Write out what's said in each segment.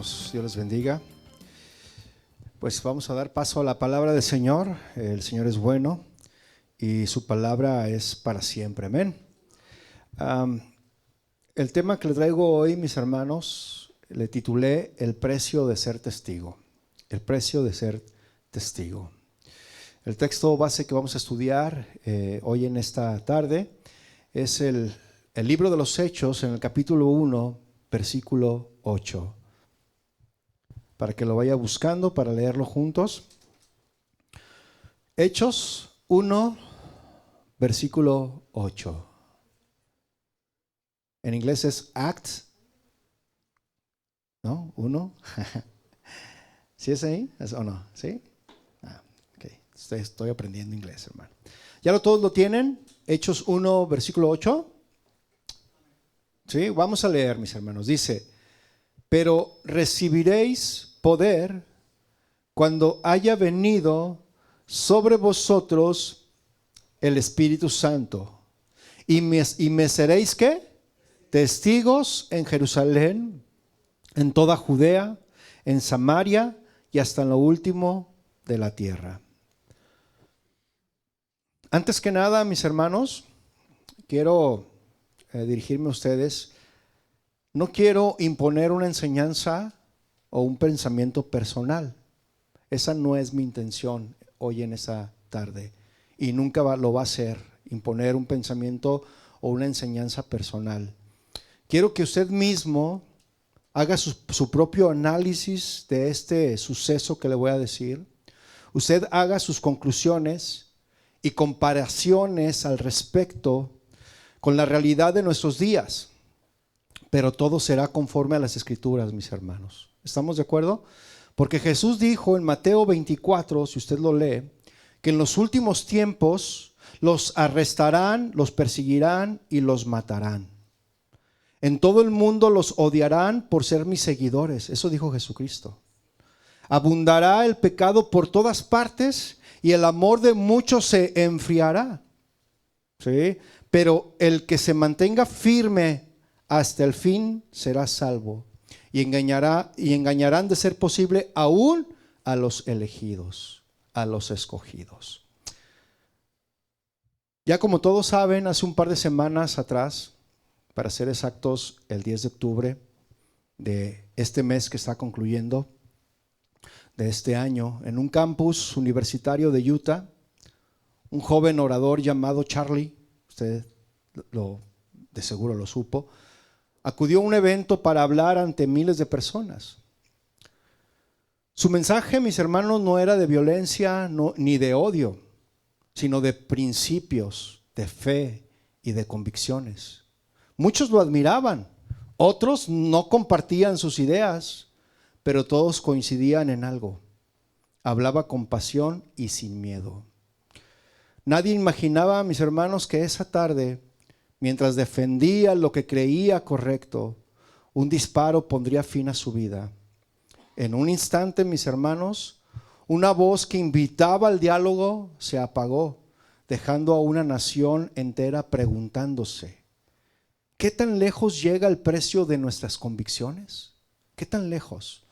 hermanos, Dios les bendiga. Pues vamos a dar paso a la palabra del Señor. El Señor es bueno y su palabra es para siempre. Amén. El tema que le traigo hoy, mis hermanos, le titulé El precio de ser testigo. El precio de ser testigo. El texto base que vamos a estudiar hoy en esta tarde es el libro de los Hechos, en el capítulo 1, versículo 8. Para que lo vaya buscando, para leerlo juntos. Hechos 1, versículo 8. En inglés es Acts, ¿no? 1. ¿Sí es ahí? ¿O no? ¿Sí? Okay. Estoy aprendiendo inglés, hermano. ¿Ya todos lo tienen? Hechos 1, versículo 8. Sí, vamos a leer, mis hermanos. Dice: pero recibiréis poder cuando haya venido sobre vosotros el Espíritu Santo. Y me seréis, ¿qué? Testigos en Jerusalén, en toda Judea, en Samaria y hasta en lo último de la tierra. Antes que nada, mis hermanos, quiero dirigirme a ustedes. No quiero imponer una enseñanza o un pensamiento personal. Esa no es mi intención hoy en esa tarde. Y nunca lo va a ser, imponer un pensamiento o una enseñanza personal. Quiero que usted mismo haga su propio análisis de este suceso que le voy a decir. Usted haga sus conclusiones y comparaciones al respecto con la realidad de nuestros días. Pero todo será conforme a las Escrituras, mis hermanos. ¿Estamos de acuerdo? Porque Jesús dijo en Mateo 24, si usted lo lee, que en los últimos tiempos los arrestarán, los perseguirán y los matarán. En todo el mundo los odiarán por ser mis seguidores. Eso dijo Jesucristo. Abundará el pecado por todas partes y el amor de muchos se enfriará. ¿Sí? Pero el que se mantenga firme hasta el fin será salvo, y engañarán de ser posible aún a los elegidos, a los escogidos. Ya como todos saben, hace un par de semanas atrás, para ser exactos, el 10 de octubre de este mes que está concluyendo, de este año, en un campus universitario de Utah, un joven orador llamado Charlie, usted de seguro lo supo, acudió a un evento para hablar ante miles de personas. Su mensaje, mis hermanos, no era de violencia ni de odio, sino de principios, de fe y de convicciones. Muchos lo admiraban, otros no compartían sus ideas, pero todos coincidían en algo. Hablaba con pasión y sin miedo. Nadie imaginaba, mis hermanos, que esa tarde, mientras defendía lo que creía correcto, un disparo pondría fin a su vida. En un instante, mis hermanos, una voz que invitaba al diálogo se apagó, dejando a una nación entera preguntándose: ¿qué tan lejos llega el precio de nuestras convicciones? ¿Qué tan lejos?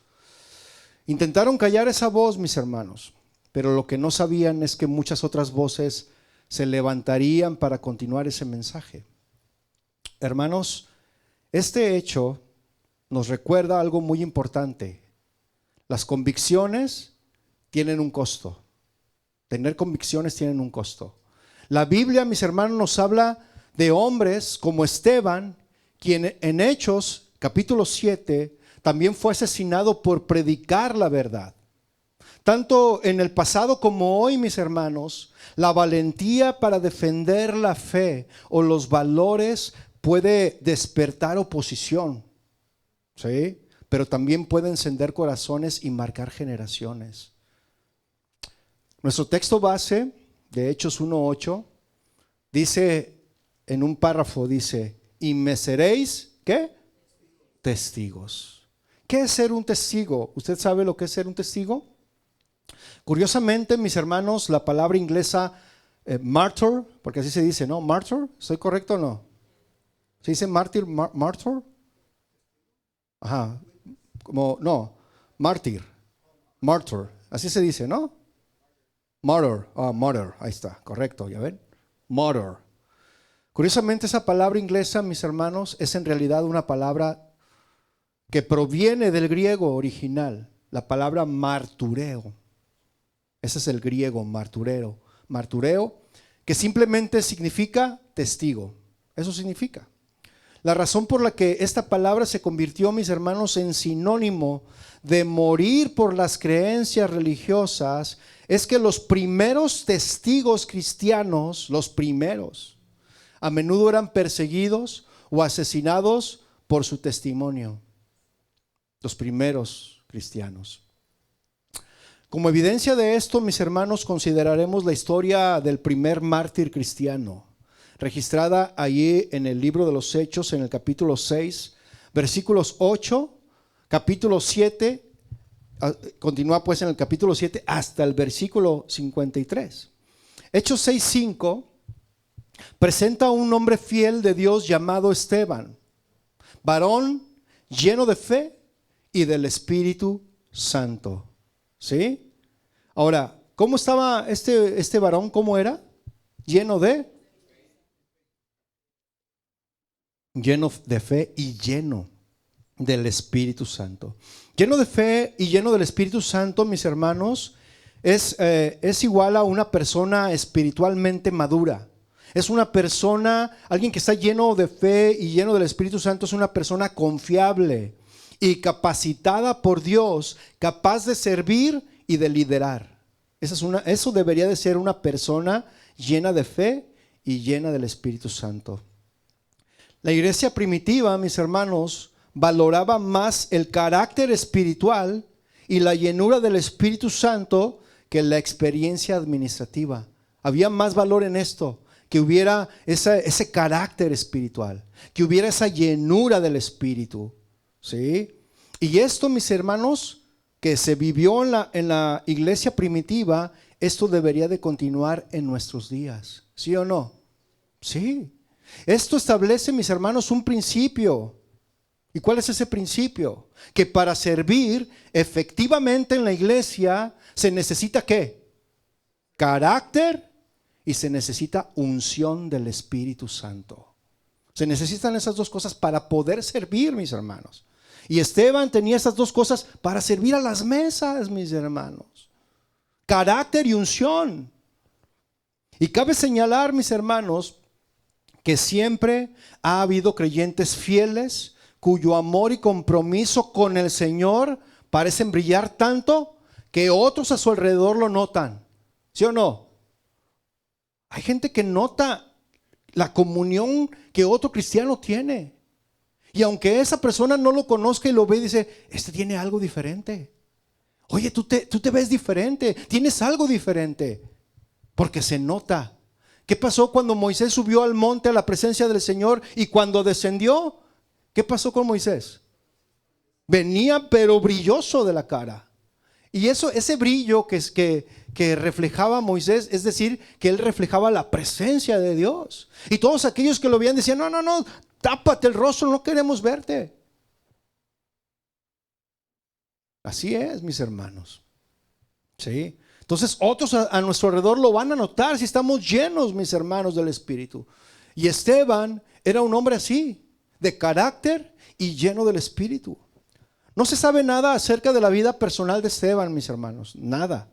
Intentaron callar esa voz, mis hermanos, pero lo que no sabían es que muchas otras voces se levantarían para continuar ese mensaje. Hermanos, este hecho nos recuerda algo muy importante. Las convicciones tienen un costo. Tener convicciones tienen un costo. La Biblia, mis hermanos, nos habla de hombres como Esteban, quien en Hechos, capítulo 7, también fue asesinado por predicar la verdad. Tanto en el pasado como hoy, mis hermanos, la valentía para defender la fe o los valores puede despertar oposición, ¿sí? Pero también puede encender corazones y marcar generaciones. Nuestro texto base de Hechos 1:8 dice en un párrafo, dice: y me seréis, ¿qué? Testigos. ¿Qué es ser un testigo? ¿Usted sabe lo que es ser un testigo? Curiosamente, mis hermanos, la palabra inglesa martyr, porque así se dice, ¿no? Martyr, ¿estoy correcto o no? ¿Se dice mártir, martyr? Ajá. como, no, mártir, martyr, así se dice, ¿no? Martyr, martyr, ahí está, correcto, ¿ya ven? Martyr. Curiosamente esa palabra inglesa, mis hermanos, es en realidad una palabra que proviene del griego original, la palabra martureo. Ese es el griego, martureo, que simplemente significa testigo. Eso significa. La razón por la que esta palabra se convirtió, mis hermanos, en sinónimo de morir por las creencias religiosas es que los primeros testigos cristianos, los primeros, a menudo eran perseguidos o asesinados por su testimonio. Los primeros cristianos. Como evidencia de esto, mis hermanos, consideraremos la historia del primer mártir cristiano, registrada allí en el libro de los Hechos, en el capítulo 6, versículos 8, capítulo 7, continúa pues en el capítulo 7 hasta el versículo 53. Hechos 6:5 presenta a un hombre fiel de Dios llamado Esteban, varón lleno de fe y del Espíritu Santo. ¿Sí? Ahora, ¿cómo estaba este varón? ¿Cómo era? Lleno de fe y lleno del Espíritu Santo. Lleno de fe y lleno del Espíritu Santo, mis hermanos, es igual a una persona espiritualmente madura. Es una persona, alguien que está lleno de fe y lleno del Espíritu Santo, es una persona confiable y capacitada por Dios, capaz de servir y de liderar. Eso debería de ser una persona llena de fe y llena del Espíritu Santo. La iglesia primitiva, mis hermanos, valoraba más el carácter espiritual y la llenura del Espíritu Santo que la experiencia administrativa. Había más valor en esto, que hubiera ese carácter espiritual, que hubiera esa llenura del Espíritu. ¿Sí? Y esto, mis hermanos, que se vivió en la iglesia primitiva, esto debería de continuar en nuestros días. ¿Sí o no? Sí. Esto establece, mis hermanos, un principio. ¿Y cuál es ese principio? Que para servir efectivamente en la iglesia se necesita ¿qué? Carácter y se necesita unción del Espíritu Santo. Se necesitan esas dos cosas para poder servir, mis hermanos. Y Esteban tenía esas dos cosas para servir a las mesas, mis hermanos. Carácter y unción. Y cabe señalar, mis hermanos, que siempre ha habido creyentes fieles cuyo amor y compromiso con el Señor parecen brillar tanto que otros a su alrededor lo notan. ¿Sí o no? Hay gente que nota la comunión que otro cristiano tiene. Y aunque esa persona no lo conozca y lo ve y dice, este tiene algo diferente. Oye, tú te ves diferente, tienes algo diferente. Porque se nota. ¿Qué pasó cuando Moisés subió al monte a la presencia del Señor y cuando descendió? ¿Qué pasó con Moisés? Venía pero brilloso de la cara. Y ese brillo que reflejaba Moisés, es decir, que él reflejaba la presencia de Dios. Y todos aquellos que lo veían decían, no, tápate el rostro, no queremos verte. Así es, mis hermanos. ¿Sí? Entonces otros a nuestro alrededor lo van a notar si estamos llenos, mis hermanos, del Espíritu. Y Esteban era un hombre así, de carácter y lleno del Espíritu. No se sabe nada acerca de la vida personal de Esteban, mis hermanos, nada.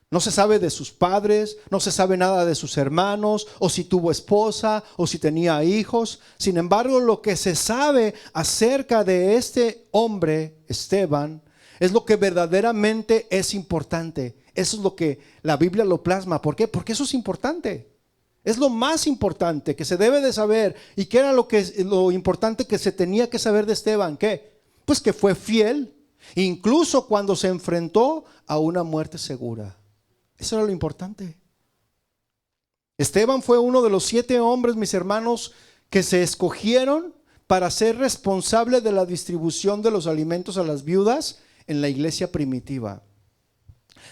No se sabe de sus padres, no se sabe nada de sus hermanos, o si tuvo esposa, o si tenía hijos. Sin embargo, lo que se sabe acerca de este hombre, Esteban, es lo que verdaderamente es importante. Eso es lo que la Biblia lo plasma. ¿Por qué? Porque eso es importante. Es lo más importante que se debe de saber. ¿Y qué era lo importante que se tenía que saber de Esteban? ¿Qué? Pues que fue fiel, incluso cuando se enfrentó a una muerte segura. Eso era lo importante. Esteban fue uno de los 7 hombres, mis hermanos, que se escogieron para ser responsable de la distribución de los alimentos a las viudas en la iglesia primitiva.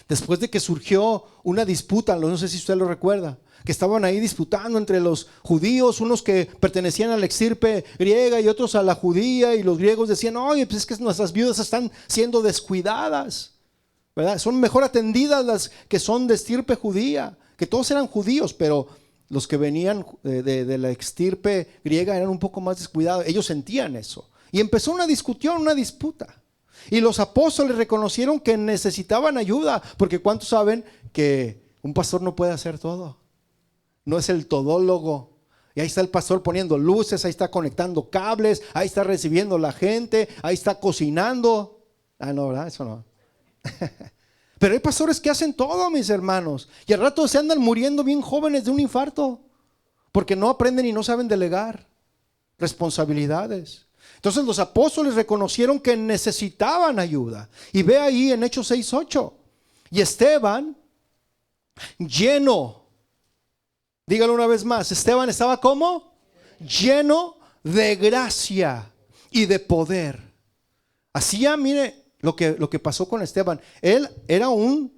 Después de que surgió una disputa, no sé si usted lo recuerda, que estaban ahí disputando entre los judíos, unos que pertenecían a la estirpe griega y otros a la judía, y los griegos decían, oye, pues es que nuestras viudas están siendo descuidadas, ¿verdad? Son mejor atendidas las que son de estirpe judía, que todos eran judíos, pero los que venían de la estirpe griega eran un poco más descuidados. Ellos sentían eso. Y empezó una discusión, una disputa. Y los apóstoles reconocieron que necesitaban ayuda, porque ¿cuántos saben que un pastor no puede hacer todo? No es el todólogo. Y ahí está el pastor poniendo luces, ahí está conectando cables, ahí está recibiendo la gente, ahí está cocinando. Ah, no, ¿verdad? Eso no. Pero hay pastores que hacen todo, mis hermanos, y al rato se andan muriendo bien jóvenes de un infarto, porque no aprenden y no saben delegar responsabilidades. Entonces los apóstoles reconocieron que necesitaban ayuda. Y ve ahí en Hechos 6:8. Y Esteban, lleno, dígalo una vez más, Esteban estaba ¿cómo? Lleno de gracia y de poder. Hacía, mire, lo que pasó con Esteban. Él era un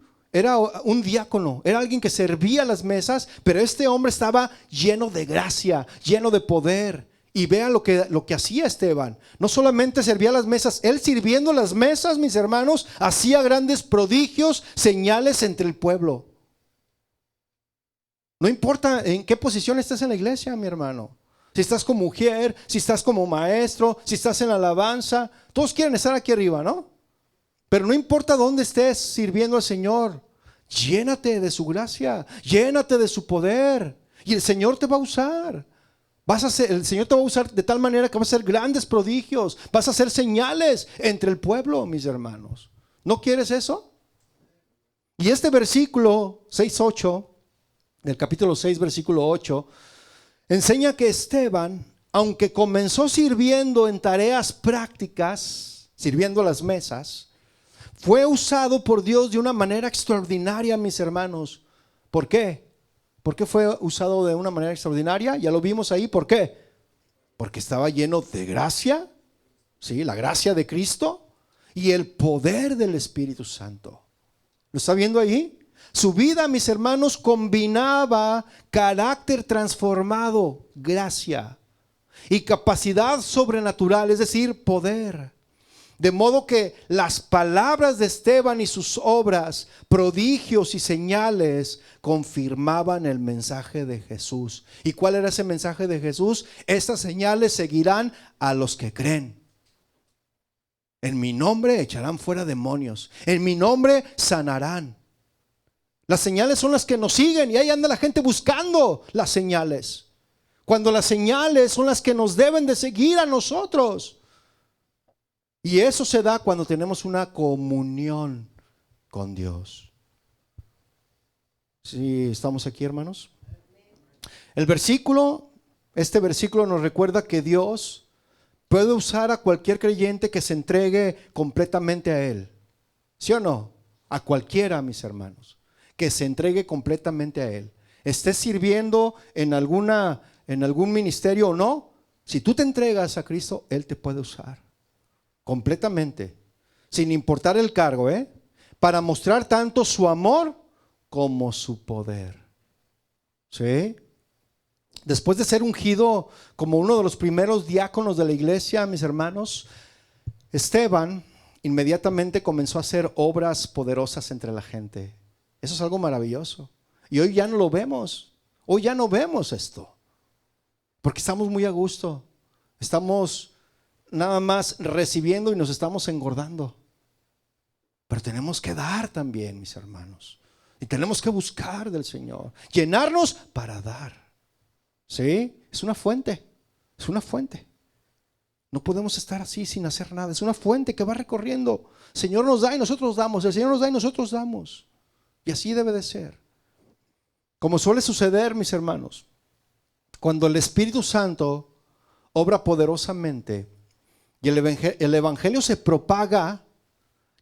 diácono, era alguien que servía las mesas, pero este hombre estaba lleno de gracia, lleno de poder. Y vea lo que hacía Esteban. No solamente servía las mesas, él sirviendo las mesas, mis hermanos, hacía grandes prodigios, señales entre el pueblo. No importa en qué posición estés en la iglesia, mi hermano. Si estás como mujer, si estás como maestro, si estás en la alabanza, todos quieren estar aquí arriba, ¿no? Pero no importa dónde estés sirviendo al Señor, llénate de su gracia, llénate de su poder, y el Señor te va a usar. El Señor te va a usar de tal manera que vas a hacer grandes prodigios, vas a hacer señales entre el pueblo, mis hermanos. ¿No quieres eso? Y este versículo 6:8 del capítulo 6, versículo 8, enseña que Esteban, aunque comenzó sirviendo en tareas prácticas, sirviendo las mesas, fue usado por Dios de una manera extraordinaria, mis hermanos. ¿Por qué? ¿Por qué fue usado de una manera extraordinaria? Ya lo vimos ahí. ¿Por qué? Porque estaba lleno de gracia, ¿sí? La gracia de Cristo y el poder del Espíritu Santo. ¿Lo está viendo ahí? Su vida, mis hermanos, combinaba carácter transformado, gracia, y capacidad sobrenatural, es decir, poder. De modo que las palabras de Esteban y sus obras, prodigios y señales confirmaban el mensaje de Jesús. ¿Y cuál era ese mensaje de Jesús? Estas señales seguirán a los que creen. En mi nombre echarán fuera demonios. En mi nombre sanarán. Las señales son las que nos siguen y ahí anda la gente buscando las señales. Cuando las señales son las que nos deben de seguir a nosotros. Y eso se da cuando tenemos una comunión con Dios. ¿Sí estamos aquí, hermanos? Este versículo nos recuerda que Dios puede usar a cualquier creyente que se entregue completamente a Él. ¿Sí o no? A cualquiera, mis hermanos, que se entregue completamente a Él. Estés sirviendo en algún ministerio o no, si tú te entregas a Cristo, Él te puede usar. Completamente, sin importar el cargo, para mostrar tanto su amor como su poder. ¿Sí? Después de ser ungido como uno de los primeros diáconos de la iglesia, mis hermanos, Esteban inmediatamente comenzó a hacer obras poderosas entre la gente. Eso es algo maravilloso. Y hoy ya no lo vemos. Hoy ya no vemos esto. Porque estamos muy a gusto. Estamos nada más recibiendo y nos estamos engordando. Pero tenemos que dar también, mis hermanos. Y tenemos que buscar del Señor. Llenarnos para dar. ¿Sí? Es una fuente. Es una fuente. No podemos estar así sin hacer nada. Es una fuente que va recorriendo. El Señor nos da y nosotros damos. El Señor nos da y nosotros damos. Y así debe de ser. Como suele suceder, mis hermanos, cuando el Espíritu Santo obra poderosamente y el evangelio se propaga,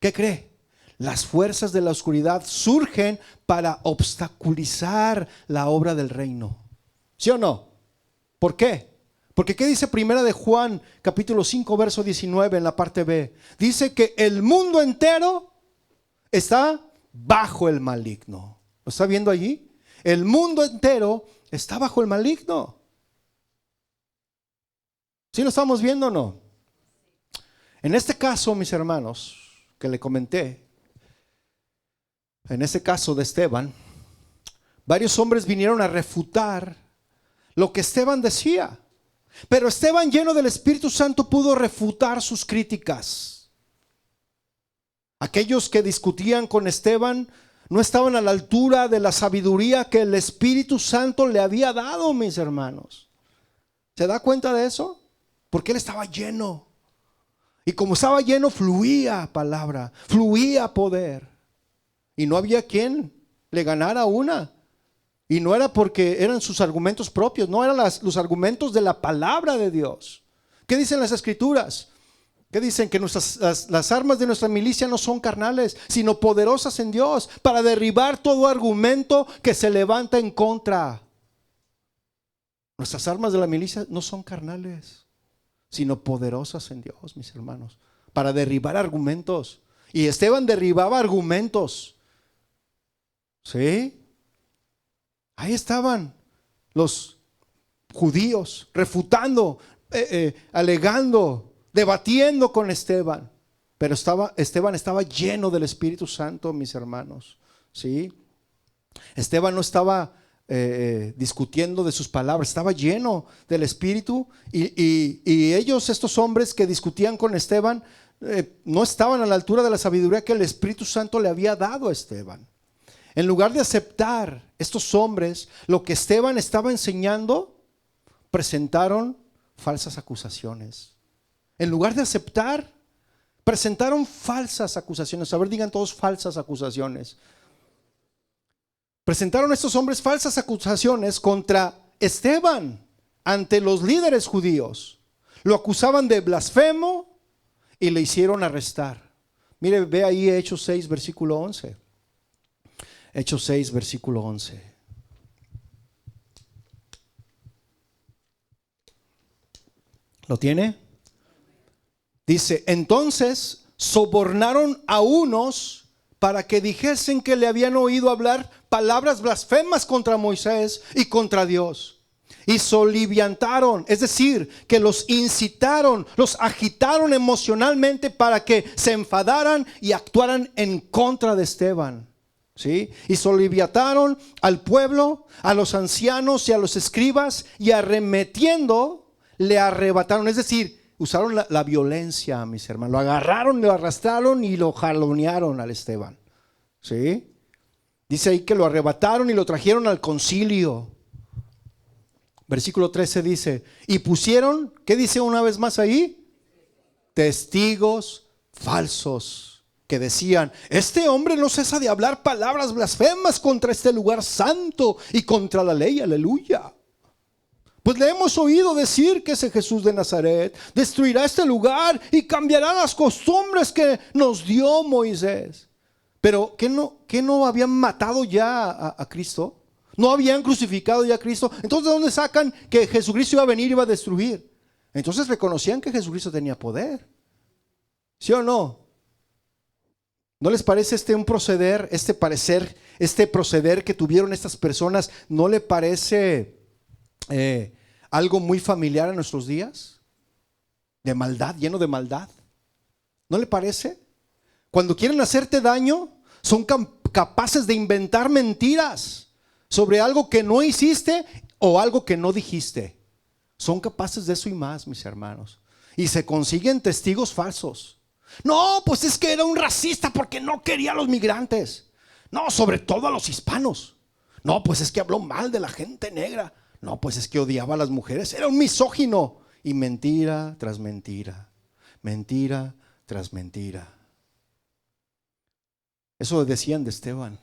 ¿qué cree? Las fuerzas de la oscuridad surgen para obstaculizar la obra del reino. ¿Sí o no? ¿Por qué? Porque ¿qué dice Primera de Juan, capítulo 5, verso 19 en la parte B? Dice que el mundo entero está bajo el maligno. ¿Lo está viendo allí? El mundo entero está bajo el maligno. ¿Sí lo estamos viendo o no? En este caso, mis hermanos, que le comenté, en este caso de Esteban, varios hombres vinieron a refutar lo que Esteban decía. Pero Esteban, lleno del Espíritu Santo, pudo refutar sus críticas. Aquellos que discutían con Esteban no estaban a la altura de la sabiduría que el Espíritu Santo le había dado, mis hermanos. ¿Se da cuenta de eso? Porque él estaba lleno. Y como estaba lleno, fluía palabra, fluía poder. Y no había quien le ganara una. Y no era porque eran sus argumentos propios, no eran los argumentos de la palabra de Dios. ¿Qué dicen las Escrituras? ¿Qué dicen? Que las armas de nuestra milicia no son carnales, sino poderosas en Dios para derribar todo argumento que se levanta en contra. Nuestras armas de la milicia no son carnales, sino poderosas en Dios, mis hermanos, para derribar argumentos. Y Esteban derribaba argumentos. ¿Sí? Ahí estaban los judíos refutando, alegando, debatiendo con Esteban. Pero Esteban estaba lleno del Espíritu Santo, mis hermanos. ¿Sí? Esteban no estaba discutiendo de sus palabras, estaba lleno del Espíritu. Y ellos, estos hombres que discutían con Esteban, no estaban a la altura de la sabiduría que el Espíritu Santo le había dado a Esteban. En lugar de aceptar estos hombres lo que Esteban estaba enseñando, presentaron falsas acusaciones. En lugar de aceptar, presentaron falsas acusaciones. A ver, digan todos falsas acusaciones. Presentaron estos hombres falsas acusaciones contra Esteban ante los líderes judíos. Lo acusaban de blasfemo y le hicieron arrestar. Mire, ve ahí Hechos 6, versículo 11. Hechos 6, versículo 11. ¿Lo tiene? Dice, entonces sobornaron a unos para que dijesen que le habían oído hablar palabras blasfemas contra Moisés y contra Dios. Y soliviantaron, es decir, que los incitaron, los agitaron emocionalmente para que se enfadaran y actuaran en contra de Esteban. ¿Sí? Y soliviantaron al pueblo, a los ancianos y a los escribas, y arremetiendo le arrebataron, es decir, usaron la violencia, mis hermanos. Lo agarraron, lo arrastraron y lo jalonearon al Esteban. ¿Sí? Dice ahí que lo arrebataron y lo trajeron al concilio. Versículo 13 dice, y pusieron, ¿qué dice una vez más ahí? Testigos falsos que decían, este hombre no cesa de hablar palabras blasfemas contra este lugar santo y contra la ley, aleluya. Pues le hemos oído decir que ese Jesús de Nazaret destruirá este lugar y cambiará las costumbres que nos dio Moisés. Pero ¿qué no habían matado ya a Cristo? ¿No habían crucificado ya a Cristo? Entonces, ¿de dónde sacan que Jesucristo iba a venir y iba a destruir? Entonces reconocían que Jesucristo tenía poder. ¿Sí o no? ¿No les parece un proceder, este proceder que tuvieron estas personas, no le parece algo muy familiar a nuestros días? De maldad, lleno de maldad. ¿No le parece? Cuando quieren hacerte daño, son capaces de inventar mentiras sobre algo que no hiciste o algo que no dijiste. Son capaces de eso y más, mis hermanos. Y se consiguen testigos falsos. No, pues es que era un racista porque no quería a los migrantes. No, sobre todo a los hispanos. No, pues es que habló mal de la gente negra. No, pues es que odiaba a las mujeres. Era un misógino. Y mentira tras mentira. Mentira tras mentira. Eso decían de Esteban.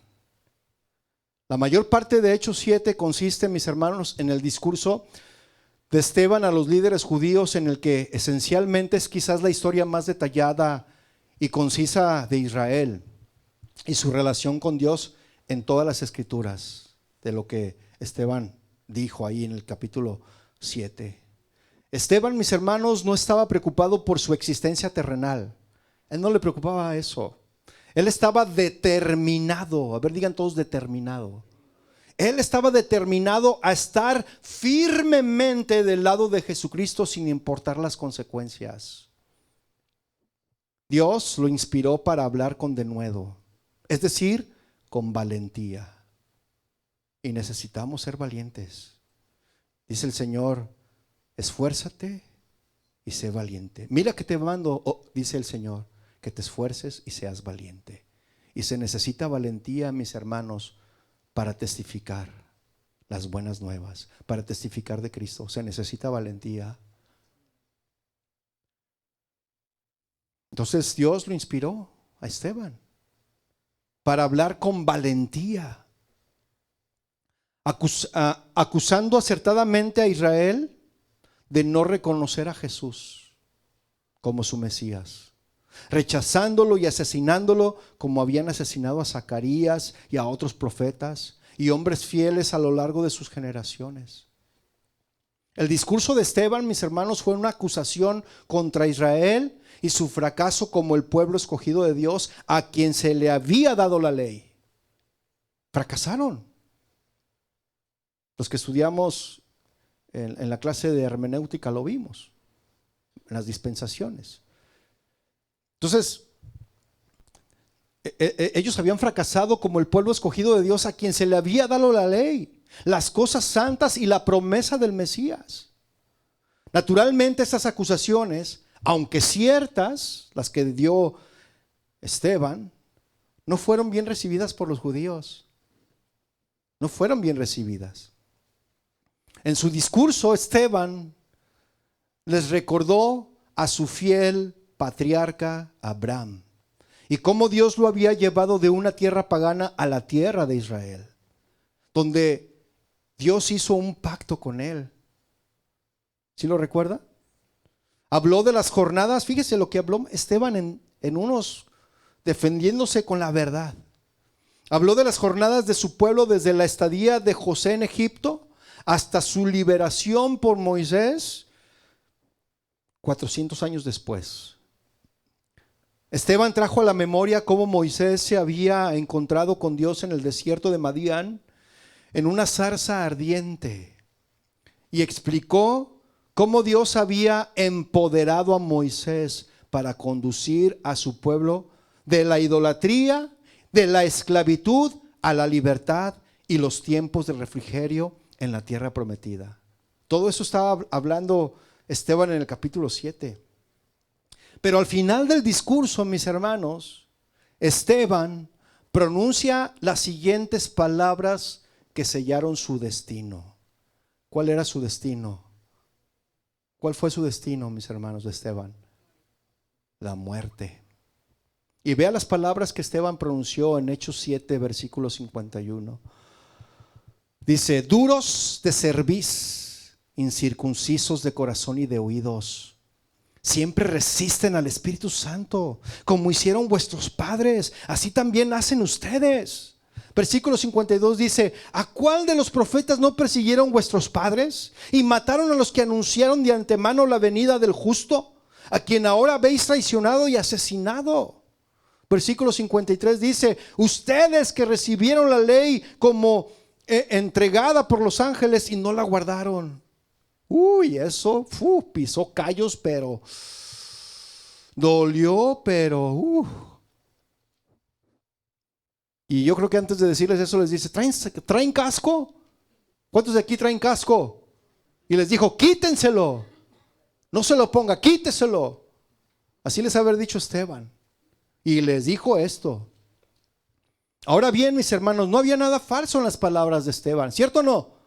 La mayor parte de Hechos 7 consiste, mis hermanos, en el discurso de Esteban a los líderes judíos, en el que esencialmente es quizás la historia más detallada y concisa de Israel y su relación con Dios en todas las escrituras, de lo que Esteban dijo ahí en el capítulo 7. Esteban, mis hermanos, no estaba preocupado por su existencia terrenal. Él no le preocupaba eso. Él estaba determinado. A ver, digan todos determinado. Él estaba determinado a estar firmemente del lado de Jesucristo sin importar las consecuencias. Dios lo inspiró para hablar con denuedo, es decir, con valentía. Y necesitamos ser valientes. Dice el Señor, esfuérzate y sé valiente. Mira que te mando, dice el Señor, que te esfuerces y seas valiente. Y se necesita valentía, mis hermanos, para testificar las buenas nuevas, para testificar de Cristo. Se necesita valentía. Entonces Dios lo inspiró a Esteban para hablar con valentía, acusando acertadamente a Israel de no reconocer a Jesús como su Mesías, rechazándolo y asesinándolo como habían asesinado a Zacarías y a otros profetas y hombres fieles a lo largo de sus generaciones. El discurso de Esteban, mis hermanos, fue una acusación contra Israel y su fracaso como el pueblo escogido de Dios a quien se le había dado la ley. Fracasaron. Los que estudiamos en la clase de hermenéutica lo vimos, en las dispensaciones. Entonces, ellos habían fracasado como el pueblo escogido de Dios a quien se le había dado la ley, las cosas santas y la promesa del Mesías. Naturalmente, estas acusaciones, aunque ciertas, las que dio Esteban, no fueron bien recibidas por los judíos. No fueron bien recibidas. En su discurso, Esteban les recordó a su fiel patriarca Abraham y cómo Dios lo había llevado de una tierra pagana a la tierra de Israel, donde Dios hizo un pacto con él. ¿Sí lo recuerda? Habló de las jornadas, fíjese lo que habló Esteban en unos defendiéndose con la verdad. Habló de las jornadas de su pueblo desde la estadía de José en Egipto hasta su liberación por Moisés 400 años después. Esteban trajo a la memoria cómo Moisés se había encontrado con Dios en el desierto de Madián en una zarza ardiente y explicó cómo Dios había empoderado a Moisés para conducir a su pueblo de la idolatría, de la esclavitud a la libertad y los tiempos de refrigerio en la tierra prometida. Todo eso estaba hablando Esteban en el capítulo 7. Pero al final del discurso, mis hermanos, Esteban pronuncia las siguientes palabras que sellaron su destino. ¿Cuál era su destino? ¿Cuál fue su destino, mis hermanos, de Esteban? La muerte. Y vea las palabras que Esteban pronunció en Hechos 7, versículo 51. Dice, duros de cerviz, incircuncisos de corazón y de oídos, siempre resisten al Espíritu Santo, como hicieron vuestros padres, así también hacen ustedes. Versículo 52 dice, ¿a cuál de los profetas no persiguieron vuestros padres y mataron a los que anunciaron de antemano la venida del justo, a quien ahora habéis traicionado y asesinado? Versículo 53 dice, ustedes que recibieron la ley como entregada por los ángeles y no la guardaron. Uy, eso pisó callos, pero dolió, pero Y yo creo que antes de decirles eso les dice, ¿traen casco? ¿Cuántos de aquí traen casco? Y les dijo, quítenselo, no se lo ponga, quíteselo. Así les haber dicho Esteban. Y les dijo esto. Ahora bien, mis hermanos, no había nada falso en las palabras de Esteban, ¿cierto o no?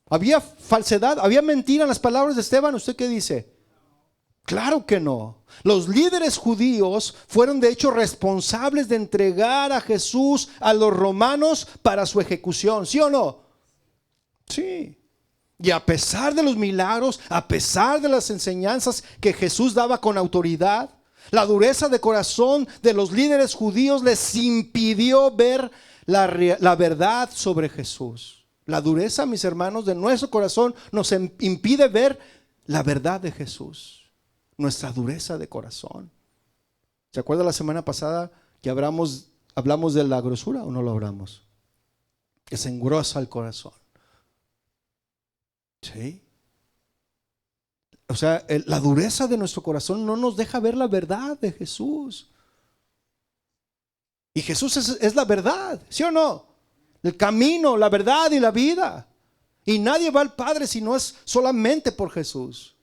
¿Había falsedad? ¿Había mentira en las palabras de Esteban? ¿Usted qué dice? Claro que no. Los líderes judíos fueron de hecho responsables de entregar a Jesús a los romanos para su ejecución, ¿sí o no? Sí. Y a pesar de los milagros, a pesar de las enseñanzas que Jesús daba con autoridad, la dureza de corazón de los líderes judíos les impidió ver la verdad sobre Jesús. La dureza, mis hermanos, de nuestro corazón nos impide ver la verdad de Jesús. Nuestra dureza de corazón. ¿Se acuerda la semana pasada que hablamos de la grosura o no lo hablamos, que se engrosa el corazón. ¿Sí? O sea, la dureza de nuestro corazón no nos deja ver la verdad de Jesús. Y Jesús es la verdad, ¿sí o no? El camino, la verdad y la vida. Y nadie va al Padre si no es solamente por Jesús.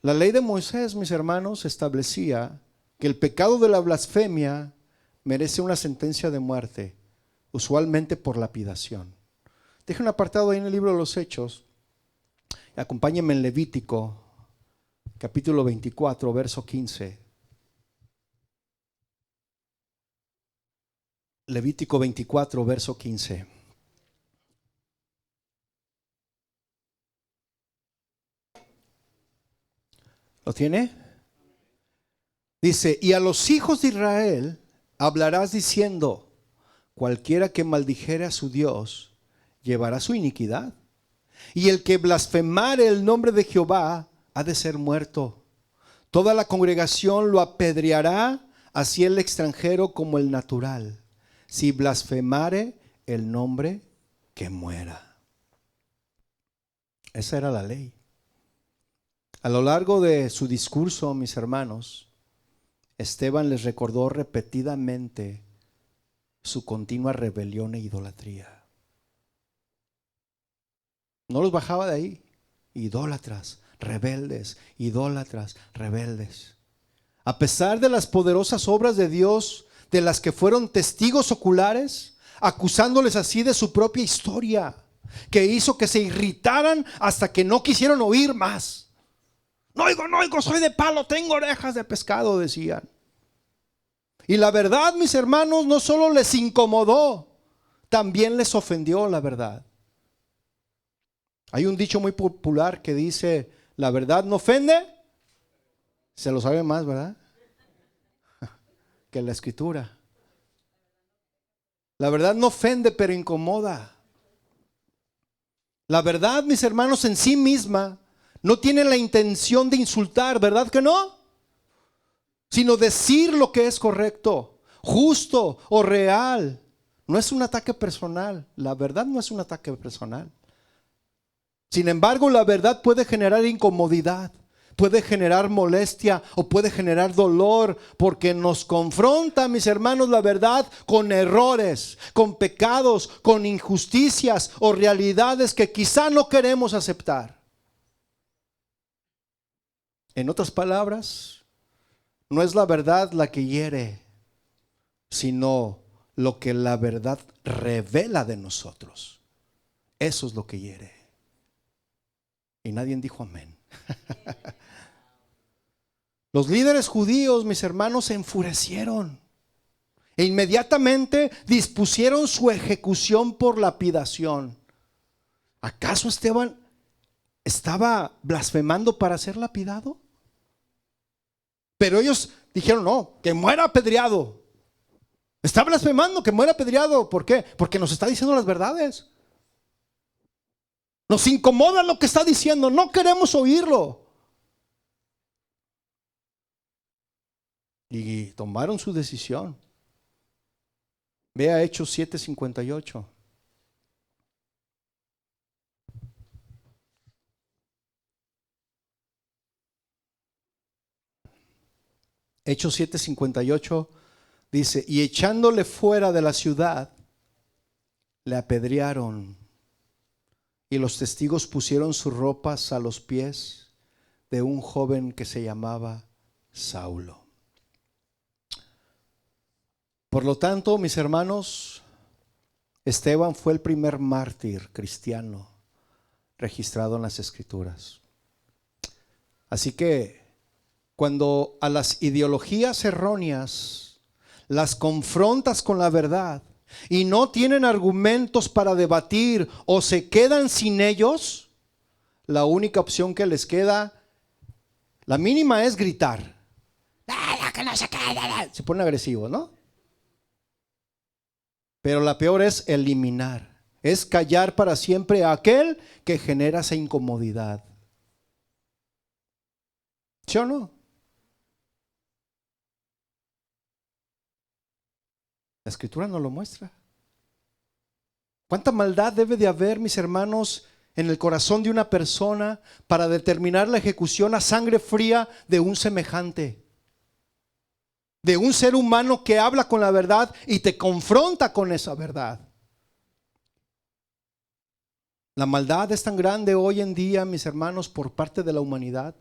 La ley de Moisés, mis hermanos, establecía que el pecado de la blasfemia merece una sentencia de muerte, usualmente por lapidación. Deje un apartado ahí en el libro de los Hechos. Acompáñenme en Levítico, capítulo 24, verso 15. Levítico 24, verso 15. ¿Lo tiene? Dice, y a los hijos de Israel hablarás diciendo, cualquiera que maldijere a su Dios, llevará su iniquidad. Y el que blasfemare el nombre de Jehová ha de ser muerto. Toda la congregación lo apedreará, así el extranjero como el natural. Si blasfemare el nombre, que muera. Esa era la ley. A lo largo de su discurso, mis hermanos, Esteban les recordó repetidamente su continua rebelión e idolatría. No los bajaba de ahí. Idólatras, rebeldes, idólatras, rebeldes. A pesar de las poderosas obras de Dios, de las que fueron testigos oculares, acusándoles así de su propia historia, que hizo que se irritaran hasta que no quisieron oír más. No oigo, soy de palo, tengo orejas de pescado, decían. Y la verdad, mis hermanos, no solo les incomodó, también les ofendió la verdad. Hay un dicho muy popular que dice, la verdad no ofende. Se lo sabe más, ¿verdad? Que la escritura. La verdad no ofende, pero incomoda. La verdad, mis hermanos, en sí misma no tiene la intención de insultar, ¿verdad que no? Sino decir lo que es correcto, justo o real. No es un ataque personal. La verdad no es un ataque personal. Sin embargo, la verdad puede generar incomodidad, puede generar molestia o puede generar dolor, porque nos confronta, mis hermanos, la verdad con errores, con pecados, con injusticias o realidades que quizá no queremos aceptar. En otras palabras, no es la verdad la que hiere, sino lo que la verdad revela de nosotros. Eso es lo que hiere. Y nadie dijo amén. Los líderes judíos, mis hermanos, se enfurecieron e inmediatamente dispusieron su ejecución por lapidación. ¿Acaso Esteban estaba blasfemando para ser lapidado? Pero ellos dijeron, no, que muera apedreado. Está blasfemando, que muera apedreado. ¿Por qué? Porque nos está diciendo las verdades. Nos incomoda lo que está diciendo, no queremos oírlo. Y tomaron su decisión. Vea Hechos 7:58. Hechos 7:58 dice, y echándole fuera de la ciudad, le apedrearon. Y los testigos pusieron sus ropas a los pies de un joven que se llamaba Saulo. Por lo tanto, mis hermanos, Esteban fue el primer mártir cristiano registrado en las Escrituras. Así que cuando a las ideologías erróneas las confrontas con la verdad y no tienen argumentos para debatir o se quedan sin ellos, la única opción que les queda, la mínima, es gritar. Se ponen agresivos, ¿no? Pero la peor es eliminar, es callar para siempre a aquel que genera esa incomodidad. ¿Sí o no? La Escritura nos lo muestra. ¿Cuánta maldad debe de haber, mis hermanos, en el corazón de una persona para determinar la ejecución a sangre fría de un semejante? De un ser humano que habla con la verdad y te confronta con esa verdad. La maldad es tan grande hoy en día, mis hermanos, por parte de la humanidad,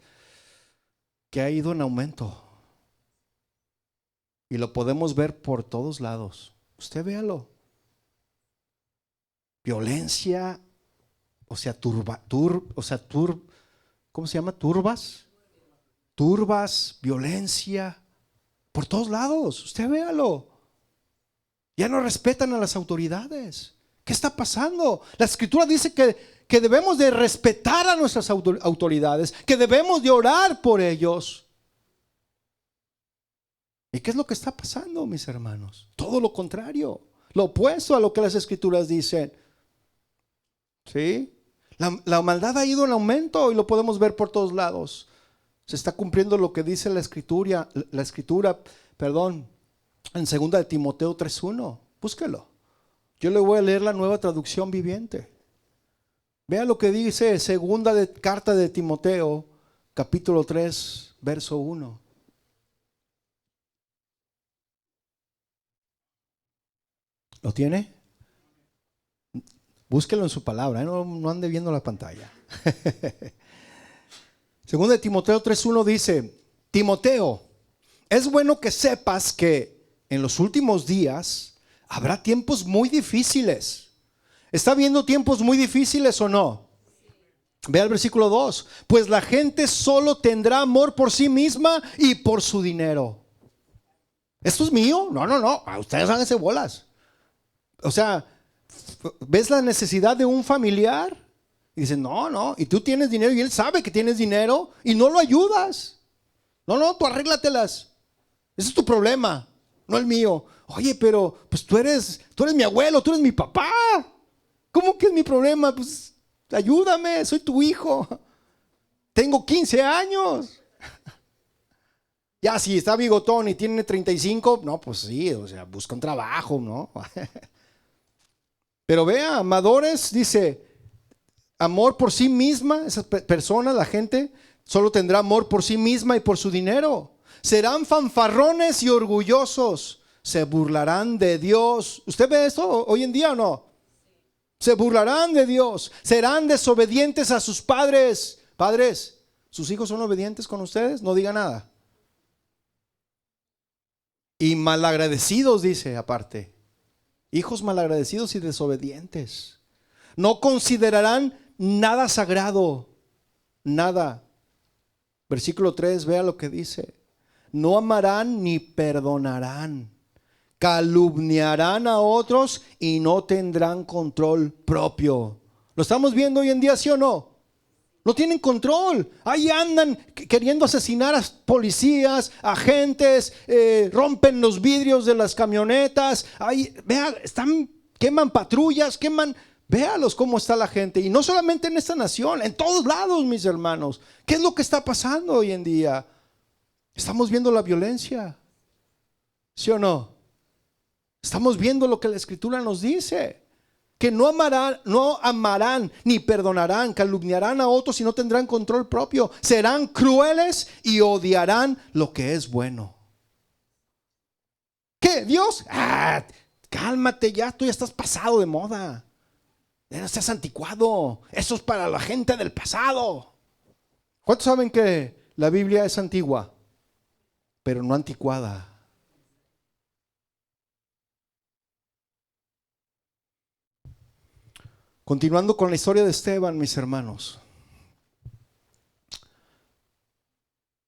que ha ido en aumento. Y lo podemos ver por todos lados. Usted véalo. Violencia, ¿cómo se llama? Turbas, violencia, por todos lados. Usted véalo. Ya no respetan a las autoridades. ¿Qué está pasando? La Escritura dice que debemos de respetar a nuestras autoridades, que debemos de orar por ellos. ¿Y qué es lo que está pasando, mis hermanos? Todo lo contrario, lo opuesto a lo que las Escrituras dicen. ¿Sí? La maldad ha ido en aumento y lo podemos ver por todos lados. Se está cumpliendo lo que dice la escritura, en 2 de Timoteo 3:1. Búsquelo. Yo le voy a leer la Nueva Traducción Viviente. Vea lo que dice carta de Timoteo, capítulo 3, verso 1. ¿Lo tiene? Búsquelo en su palabra, no ande viendo la pantalla. 2 de Timoteo 3:1 dice: Timoteo, es bueno que sepas que en los últimos días habrá tiempos muy difíciles. ¿Está viendo tiempos muy difíciles o no? Vea el versículo 2. Pues la gente solo tendrá amor por sí misma y por su dinero. ¿Esto es mío? No. A ustedes háganse bolas. O sea, ¿ves la necesidad de un familiar? Y dicen, no. Y tú tienes dinero y él sabe que tienes dinero y no lo ayudas. No, tú arréglatelas. Ese es tu problema, no el mío. Oye, pero pues tú eres mi abuelo, tú eres mi papá. ¿Cómo que es mi problema? Pues ayúdame, soy tu hijo. Tengo 15 años. Ya, si está bigotón y tiene 35, no, pues sí, o sea, busca un trabajo, ¿no? Pero vea, amadores, dice, amor por sí misma. Esa persona, la gente, solo tendrá amor por sí misma y por su dinero. Serán fanfarrones y orgullosos. Se burlarán de Dios. ¿Usted ve esto hoy en día o no? Se burlarán de Dios. Serán desobedientes a sus padres. Padres, ¿sus hijos son obedientes con ustedes? No diga nada. Y malagradecidos, dice aparte. Hijos malagradecidos y desobedientes. No considerarán nada sagrado. Nada. Versículo 3, vea lo que dice. No amarán ni perdonarán. Calumniarán a otros y no tendrán control propio. ¿Lo estamos viendo hoy en día, sí o no? No tienen control. Ahí andan queriendo asesinar a policías, agentes, rompen los vidrios de las camionetas. Ahí, vea, queman patrullas, véalos cómo está la gente. Y no solamente en esta nación, en todos lados, mis hermanos. ¿Qué es lo que está pasando hoy en día? Estamos viendo la violencia, ¿sí o no? Estamos viendo lo que la Escritura nos dice. Que no amarán ni perdonarán, calumniarán a otros y no tendrán control propio. Serán crueles y odiarán lo que es bueno. ¿Qué? ¿Dios? Cálmate ya, tú ya estás pasado de moda. Ya no seas anticuado. Eso es para la gente del pasado. ¿Cuántos saben que la Biblia es antigua, pero no anticuada? Continuando con la historia de Esteban, mis hermanos.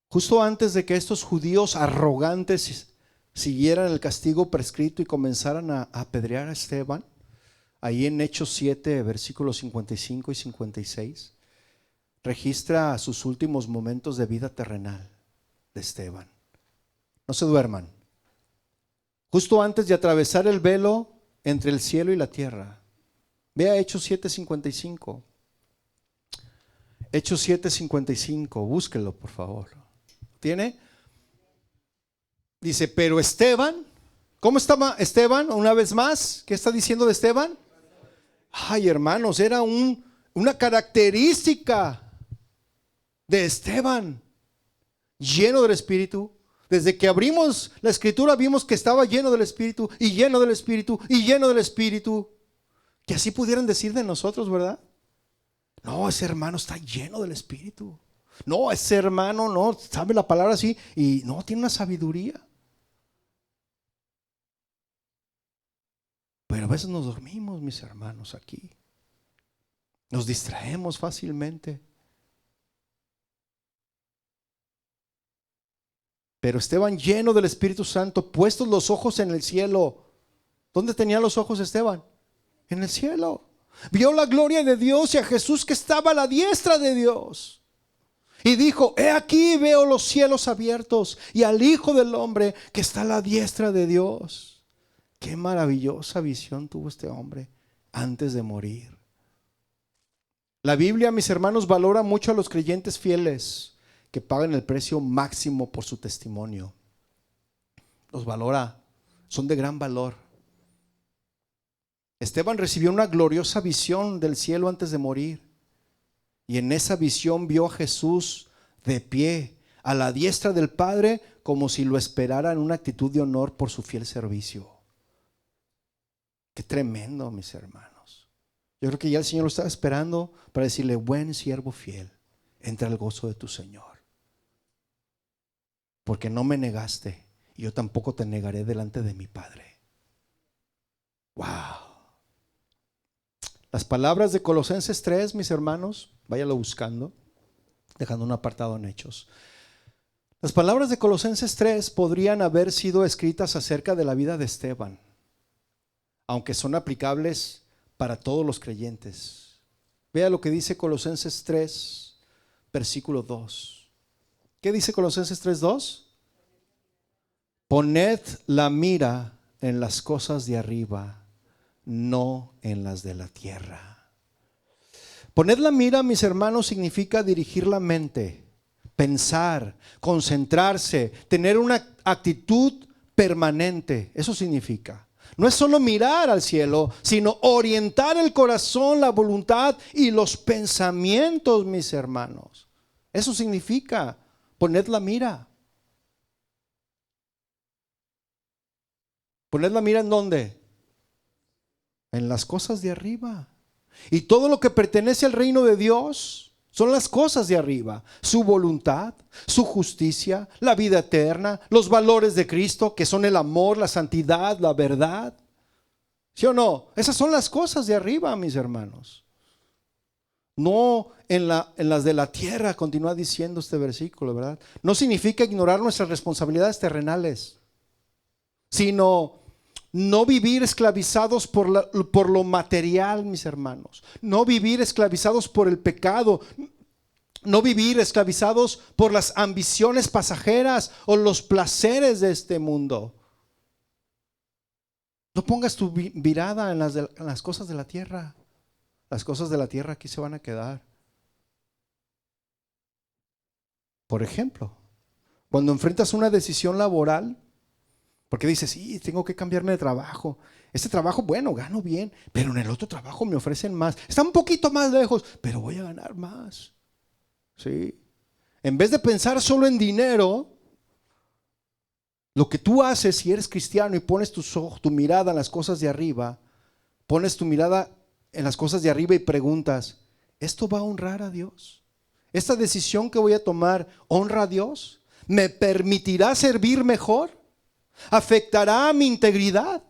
Justo antes de que estos judíos arrogantes siguieran el castigo prescrito y comenzaran a apedrear a Esteban, ahí en Hechos 7, versículos 55 y 56, registra sus últimos momentos de vida terrenal de Esteban. No se duerman. Justo antes de atravesar el velo entre el cielo y la tierra. Vea Hechos 7:55. Hechos 7:55, búsquelo por favor. ¿Tiene? Dice, pero Esteban, ¿Cómo estaba Esteban? Una vez más, ¿qué está diciendo de Esteban? Ay, hermanos, era una característica de Esteban, lleno del Espíritu. Desde que abrimos la Escritura vimos que estaba lleno del Espíritu y lleno del Espíritu y lleno del Espíritu. Que así pudieran decir de nosotros, ¿verdad? No, ese hermano está lleno del Espíritu. No, ese hermano no sabe la palabra así y no tiene una sabiduría. Pero a veces nos dormimos, mis hermanos, aquí. Nos distraemos fácilmente. Pero Esteban, lleno del Espíritu Santo, puestos los ojos en el cielo. ¿Dónde tenía los ojos Esteban? En el cielo. Vio la gloria de Dios y a Jesús que estaba a la diestra de Dios. Y dijo: he aquí veo los cielos abiertos y al Hijo del Hombre que está a la diestra de Dios. Qué maravillosa visión tuvo este hombre antes de morir. La Biblia, mis hermanos, valora mucho a los creyentes fieles que pagan el precio máximo por su testimonio. Los valora, son de gran valor. Esteban recibió una gloriosa visión del cielo antes de morir. Y en esa visión vio a Jesús de pie a la diestra del Padre, como si lo esperara en una actitud de honor por su fiel servicio. Qué tremendo, mis hermanos. Yo creo que ya el Señor lo estaba esperando para decirle: buen siervo fiel, entra al gozo de tu Señor. Porque no me negaste y yo tampoco te negaré delante de mi Padre. Wow. Las palabras de Colosenses 3, mis hermanos, váyalo buscando, dejando un apartado en Hechos. Las palabras de Colosenses 3 podrían haber sido escritas acerca de la vida de Esteban, aunque son aplicables para todos los creyentes. Vea lo que dice Colosenses 3, versículo 2. ¿Qué dice Colosenses 3:2? Poned la mira en las cosas de arriba, no en las de la tierra. Poned la mira, mis hermanos, significa dirigir la mente, pensar, concentrarse, tener una actitud permanente. Eso significa. No es solo mirar al cielo, sino orientar el corazón, la voluntad y los pensamientos, mis hermanos. Eso significa poned la mira. Poned la mira ¿en dónde? En las cosas de arriba. Y todo lo que pertenece al reino de Dios son las cosas de arriba: su voluntad, su justicia, la vida eterna, los valores de Cristo, que son el amor, la santidad, la verdad. ¿Sí o no? Esas son las cosas de arriba, mis hermanos. No en las de la tierra, continúa diciendo este versículo, ¿verdad? No significa ignorar nuestras responsabilidades terrenales, sino no vivir esclavizados por lo material, mis hermanos. No vivir esclavizados por el pecado. No vivir esclavizados por las ambiciones pasajeras o los placeres de este mundo. No pongas tu mirada en las cosas de la tierra. Las cosas de la tierra aquí se van a quedar. Por ejemplo, cuando enfrentas una decisión laboral, porque dices: sí, tengo que cambiarme de trabajo. Este trabajo, bueno, gano bien, pero en el otro trabajo me ofrecen más. Está un poquito más lejos, pero voy a ganar más. ¿Sí? En vez de pensar solo en dinero, lo que tú haces si eres cristiano y pones tu mirada en las cosas de arriba, pones tu mirada en las cosas de arriba y preguntas: ¿esto va a honrar a Dios? ¿Esta decisión que voy a tomar honra a Dios? ¿Me permitirá servir mejor? ¿Afectará a mi integridad?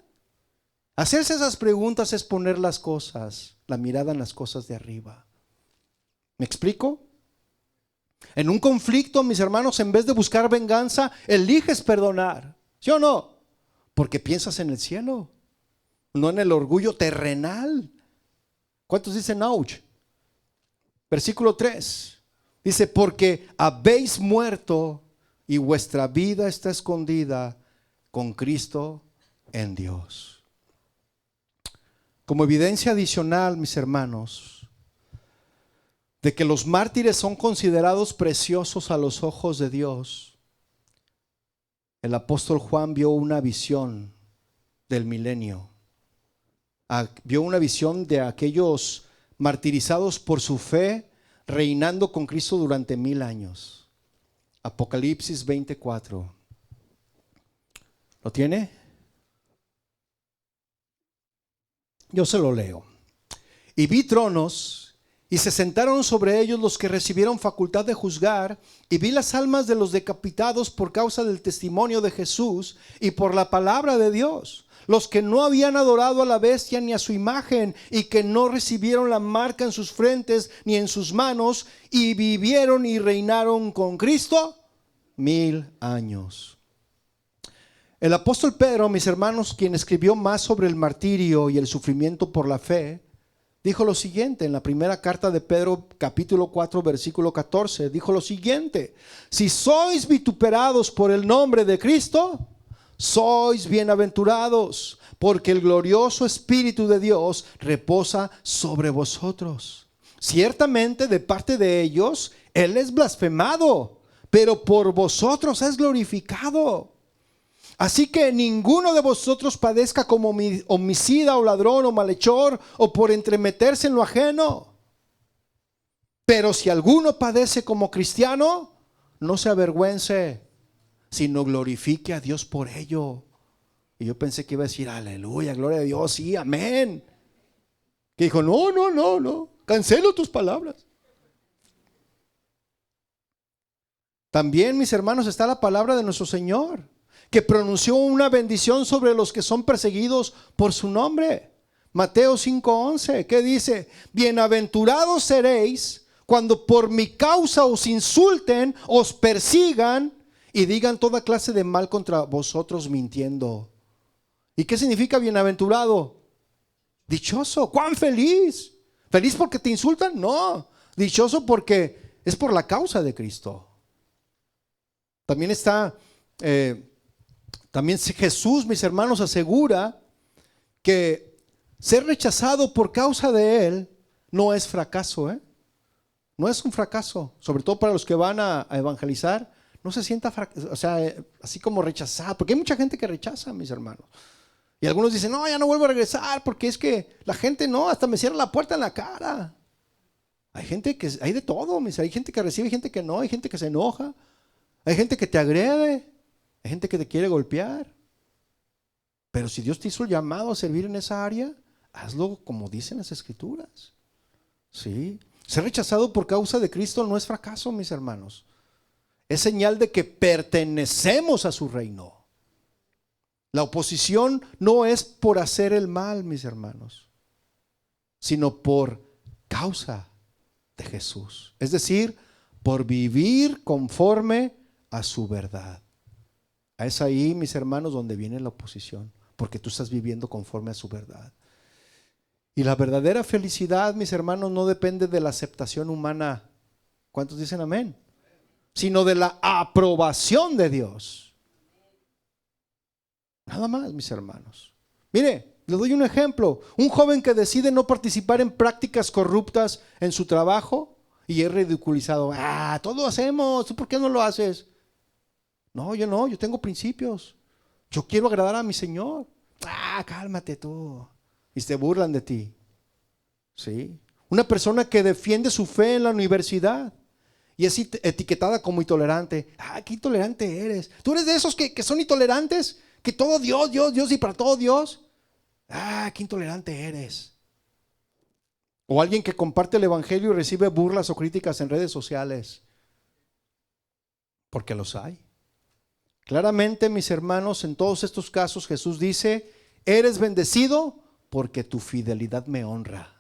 Hacerse esas preguntas es poner las cosas, la mirada en las cosas de arriba. ¿Me explico? En un conflicto, mis hermanos, en vez de buscar venganza, eliges perdonar. ¿Sí o no? Porque piensas en el cielo, no en el orgullo terrenal. ¿Cuántos dicen ouch? Versículo 3 dice: porque habéis muerto y vuestra vida está escondida con Cristo en Dios. Como evidencia adicional, mis hermanos, de que los mártires son considerados preciosos a los ojos de Dios, el apóstol Juan vio una visión del milenio. Vio una visión de aquellos martirizados por su fe, reinando con Cristo durante 1000 años. Apocalipsis 24. ¿Lo tiene? Yo se lo leo. Y vi tronos, y se sentaron sobre ellos los que recibieron facultad de juzgar, y vi las almas de los decapitados por causa del testimonio de Jesús y por la palabra de Dios, los que no habían adorado a la bestia ni a su imagen, y que no recibieron la marca en sus frentes ni en sus manos, y vivieron y reinaron con Cristo 1000 años. El apóstol Pedro, mis hermanos, quien escribió más sobre el martirio y el sufrimiento por la fe, dijo lo siguiente en la primera carta de Pedro, capítulo 4, versículo 14. Dijo lo siguiente: si sois vituperados por el nombre de Cristo, sois bienaventurados, porque el glorioso Espíritu de Dios reposa sobre vosotros. Ciertamente de parte de ellos Él es blasfemado, pero por vosotros es glorificado. Así que ninguno de vosotros padezca como homicida o ladrón o malhechor o por entremeterse en lo ajeno. Pero si alguno padece como cristiano, no se avergüence, sino glorifique a Dios por ello. Y yo pensé que iba a decir aleluya, gloria a Dios, sí, amén. Que dijo, no, cancelo tus palabras. También, mis hermanos, está la palabra de nuestro Señor, que pronunció una bendición sobre los que son perseguidos por su nombre. Mateo 5:11, ¿qué dice? Bienaventurados seréis cuando por mi causa os insulten, os persigan y digan toda clase de mal contra vosotros mintiendo. ¿Y qué significa bienaventurado? Dichoso. ¿Cuán feliz? ¿Feliz porque te insultan? No. Dichoso porque es por la causa de Cristo. También está... También Jesús, mis hermanos, asegura que ser rechazado por causa de Él no es fracaso, no es un fracaso, sobre todo para los que van a evangelizar. No se sienta, así como rechazado, porque hay mucha gente que rechaza, mis hermanos. Y algunos dicen, no, ya no vuelvo a regresar, porque es que la gente no, hasta me cierra la puerta en la cara. Hay gente que, hay de todo, hay gente que recibe, hay gente que no, hay gente que se enoja, hay gente que te agrede. Hay gente que te quiere golpear. Pero si Dios te hizo el llamado a servir en esa área, hazlo como dicen las Escrituras. ¿Sí? Ser rechazado por causa de Cristo no es fracaso, mis hermanos. Es señal de que pertenecemos a su reino. La oposición no es por hacer el mal, mis hermanos, sino por causa de Jesús. Es decir, por vivir conforme a su verdad. Es ahí, mis hermanos, donde viene la oposición, porque tú estás viviendo conforme a su verdad. Y la verdadera felicidad, mis hermanos, no depende de la aceptación humana. ¿Cuántos dicen amén? Sino de la aprobación de Dios. Nada más, mis hermanos. Mire, le doy un ejemplo. Un joven que decide no participar en prácticas corruptas en su trabajo y es ridiculizado. Todos lo hacemos, ¿tú por qué no lo haces? No, yo tengo principios. Yo quiero agradar a mi Señor. Cálmate tú. Y se burlan de ti. ¿Sí? Una persona que defiende su fe en la universidad y es etiquetada como intolerante. Qué intolerante eres. ¿Tú eres de esos que son intolerantes? Que todo Dios y para todo Dios. Qué intolerante eres. O alguien que comparte el evangelio y recibe burlas o críticas en redes sociales. Porque los hay. Claramente, mis hermanos, en todos estos casos Jesús dice, eres bendecido porque tu fidelidad me honra.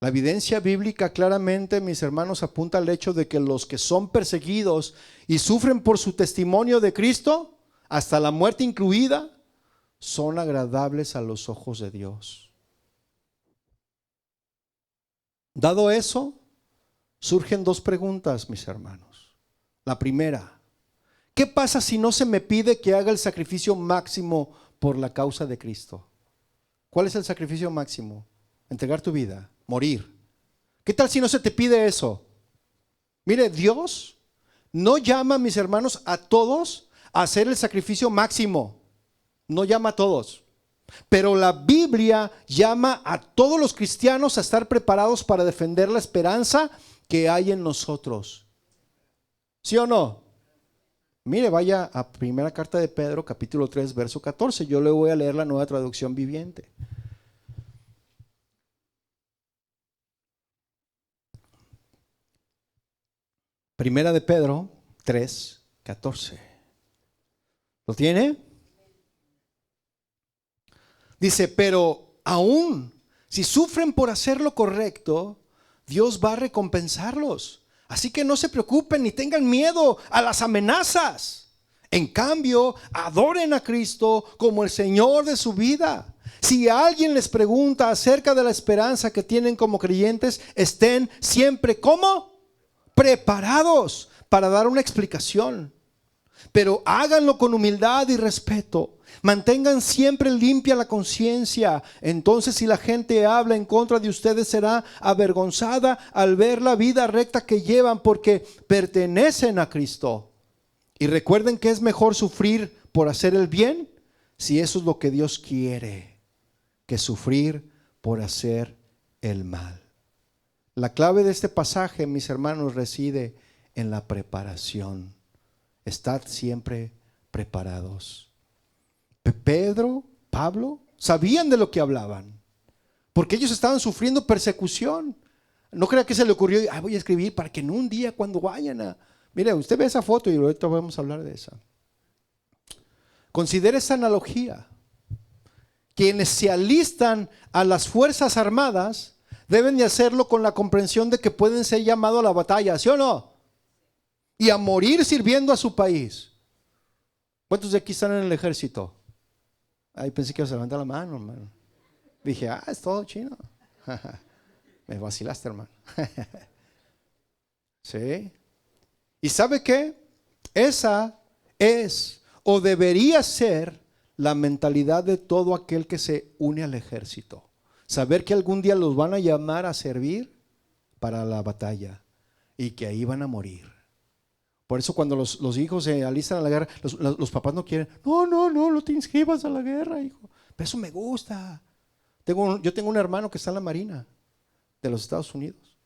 La evidencia bíblica claramente, mis hermanos, apunta al hecho de que los que son perseguidos y sufren por su testimonio de Cristo, hasta la muerte incluida, son agradables a los ojos de Dios. Dado eso, surgen dos preguntas, mis hermanos. La primera, ¿qué pasa si no se me pide que haga el sacrificio máximo por la causa de Cristo? ¿Cuál es el sacrificio máximo? Entregar tu vida, morir. ¿Qué tal si no se te pide eso? Mire, Dios no llama, mis hermanos, a todos a hacer el sacrificio máximo. No llama a todos. Pero la Biblia llama a todos los cristianos a estar preparados para defender la esperanza que hay en nosotros. ¿Sí o no? Mire, vaya a primera carta de Pedro, capítulo 3, verso 14. Yo le voy a leer la Nueva Traducción Viviente. Primera de Pedro 3, 14. ¿Lo tiene? Dice, pero aún si sufren por hacer lo correcto, Dios va a recompensarlos. Así que no se preocupen ni tengan miedo a las amenazas. En cambio, adoren a Cristo como el Señor de su vida. Si alguien les pregunta acerca de la esperanza que tienen como creyentes, estén siempre ¿cómo? Preparados para dar una explicación. Pero háganlo con humildad y respeto. Mantengan siempre limpia la conciencia. Entonces, si la gente habla en contra de ustedes, será avergonzada al ver la vida recta que llevan, porque pertenecen a Cristo. Y recuerden que es mejor sufrir por hacer el bien, si eso es lo que Dios quiere, que sufrir por hacer el mal. La clave de este pasaje, mis hermanos, reside en la preparación. Estad siempre preparados. Pedro, Pablo, sabían de lo que hablaban, porque ellos estaban sufriendo persecución. No crea que se le ocurrió, voy a escribir para que en un día cuando vayan a... Mire, usted ve esa foto y ahorita vamos a hablar de esa. Considere esa analogía. Quienes se alistan a las Fuerzas Armadas deben de hacerlo con la comprensión de que pueden ser llamados a la batalla, ¿sí o no? Y a morir sirviendo a su país. ¿Cuántos de aquí están en el ejército? Ahí pensé que ibas a levantar la mano, hermano. Dije, es todo chino. Me vacilaste, hermano. ¿Sí? ¿Y sabe qué? Esa es o debería ser la mentalidad de todo aquel que se une al ejército. Saber que algún día los van a llamar a servir para la batalla y que ahí van a morir. Por eso cuando los hijos se alistan a la guerra, los papás no quieren. No te inscribas a la guerra, hijo. Pero eso me gusta. Yo tengo un hermano que está en la Marina de los Estados Unidos.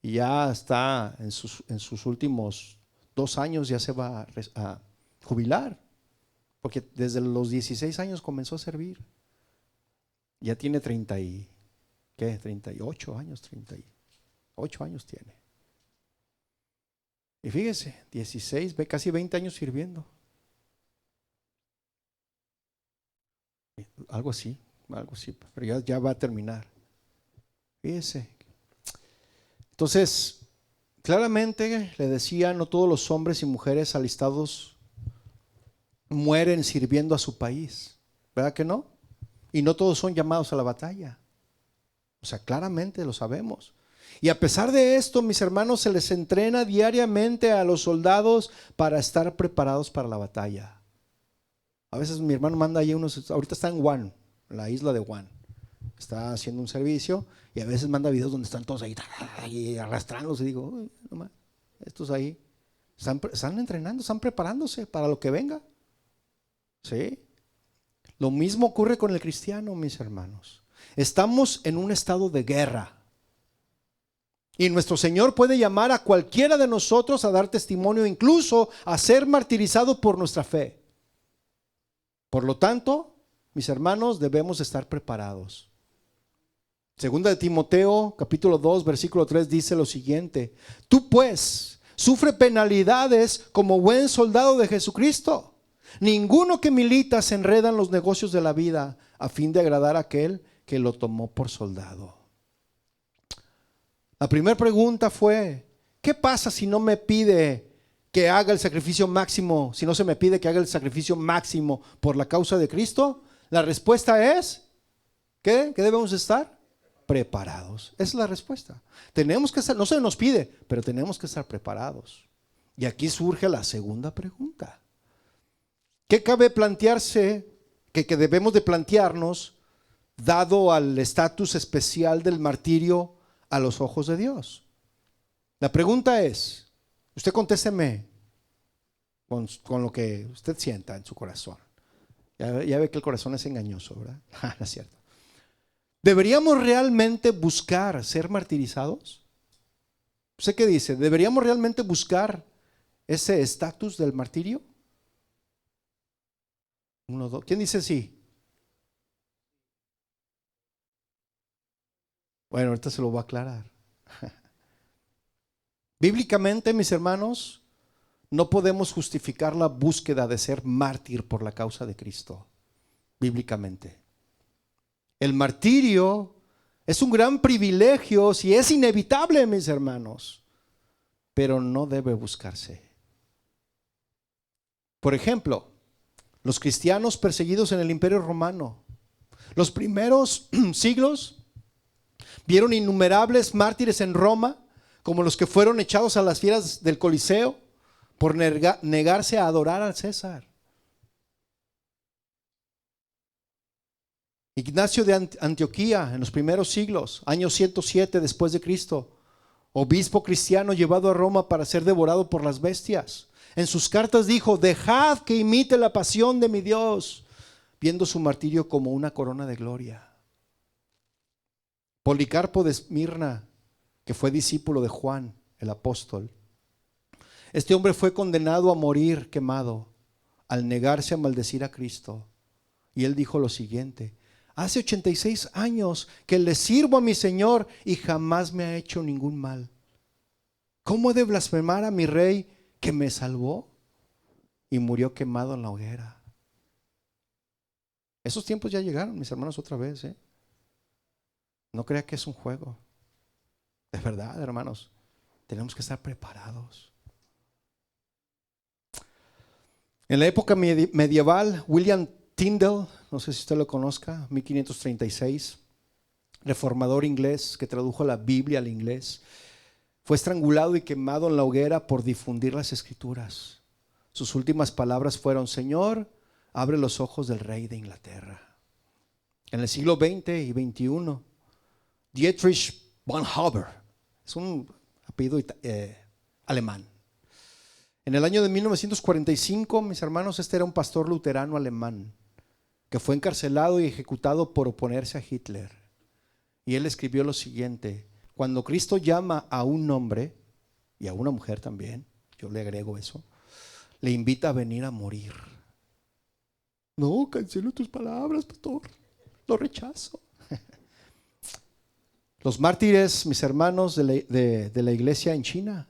Y ya está en sus últimos 2 años, ya se va a jubilar. Porque desde los 16 años comenzó a servir. Ya tiene 38 años, 38 años tiene. Y fíjese, 16, casi 20 años sirviendo. Algo así, pero ya va a terminar. Fíjese. Entonces, claramente le decía, no todos los hombres y mujeres alistados mueren sirviendo a su país, ¿verdad que no? Y no todos son llamados a la batalla. O sea, claramente lo sabemos. Y a pesar de esto, mis hermanos, se les entrena diariamente a los soldados para estar preparados para la batalla. A veces mi hermano manda ahí ahorita está en Guam, la isla de Guam. Está haciendo un servicio y a veces manda videos donde están todos ahí arrastrándose. Y digo, uy, nomás, estos ahí están entrenando, están preparándose para lo que venga. ¿Sí? Lo mismo ocurre con el cristiano, mis hermanos. Estamos en un estado de guerra. Y nuestro Señor puede llamar a cualquiera de nosotros a dar testimonio, incluso a ser martirizado por nuestra fe. Por lo tanto, mis hermanos, debemos estar preparados. Segunda de Timoteo, capítulo 2, versículo 3 dice lo siguiente: tú pues, sufre penalidades como buen soldado de Jesucristo. Ninguno que milita se enreda en los negocios de la vida a fin de agradar a aquel que lo tomó por soldado. La primera pregunta fue, ¿qué pasa si no me pide que haga el sacrificio máximo? Si no se me pide que haga el sacrificio máximo por la causa de Cristo. La respuesta es, ¿qué? ¿Qué debemos estar? Preparados. Esa es la respuesta. Tenemos que estar, no se nos pide, pero tenemos que estar preparados. Y aquí surge la segunda pregunta. ¿Qué cabe plantearse, que debemos de plantearnos, dado al estatus especial del martirio a los ojos de Dios? La pregunta es, usted contésteme, con lo que usted sienta en su corazón. Ya ve que el corazón es engañoso, ¿verdad? No es cierto. ¿Deberíamos realmente buscar ser martirizados? ¿Usted qué dice? ¿Deberíamos realmente buscar ese estatus del martirio? Uno, dos. ¿Quién dice sí? Bueno, ahorita se lo voy a aclarar. Bíblicamente, mis hermanos, no podemos justificar la búsqueda de ser mártir por la causa de Cristo. Bíblicamente. El martirio es un gran privilegio, si es inevitable, mis hermanos, pero no debe buscarse. Por ejemplo, los cristianos perseguidos en el Imperio Romano, los primeros siglos vieron innumerables mártires en Roma, como los que fueron echados a las fieras del Coliseo por negarse a adorar al César. Ignacio de Antioquía en los primeros siglos, año 107 después de Cristo, obispo cristiano llevado a Roma para ser devorado por las bestias. En sus cartas dijo: dejad que imite la pasión de mi Dios, viendo su martirio como una corona de gloria. Policarpo de Esmirna, que fue discípulo de Juan, el apóstol. Este hombre fue condenado a morir quemado al negarse a maldecir a Cristo. Y él dijo lo siguiente: hace 86 años que le sirvo a mi Señor y jamás me ha hecho ningún mal. ¿Cómo he de blasfemar a mi Rey que me salvó? Y murió quemado en la hoguera. Esos tiempos ya llegaron, mis hermanos, otra vez. No crea que es un juego. De verdad, hermanos, tenemos que estar preparados. En la época medieval, William Tyndale, no sé si usted lo conozca, 1536, reformador inglés que tradujo la Biblia al inglés, fue estrangulado y quemado en la hoguera por difundir las escrituras. Sus últimas palabras fueron: Señor, abre los ojos del rey de Inglaterra. En el siglo XX y XXI, Dietrich Bonhoeffer, es un apellido alemán. En el año de 1945, mis hermanos, este era un pastor luterano alemán que fue encarcelado y ejecutado por oponerse a Hitler. Y él escribió lo siguiente: cuando Cristo llama a un hombre, y a una mujer también, yo le agrego eso, le invita a venir a morir. No, cancelo tus palabras, pastor, lo rechazo. Los mártires, mis hermanos, de la iglesia en China.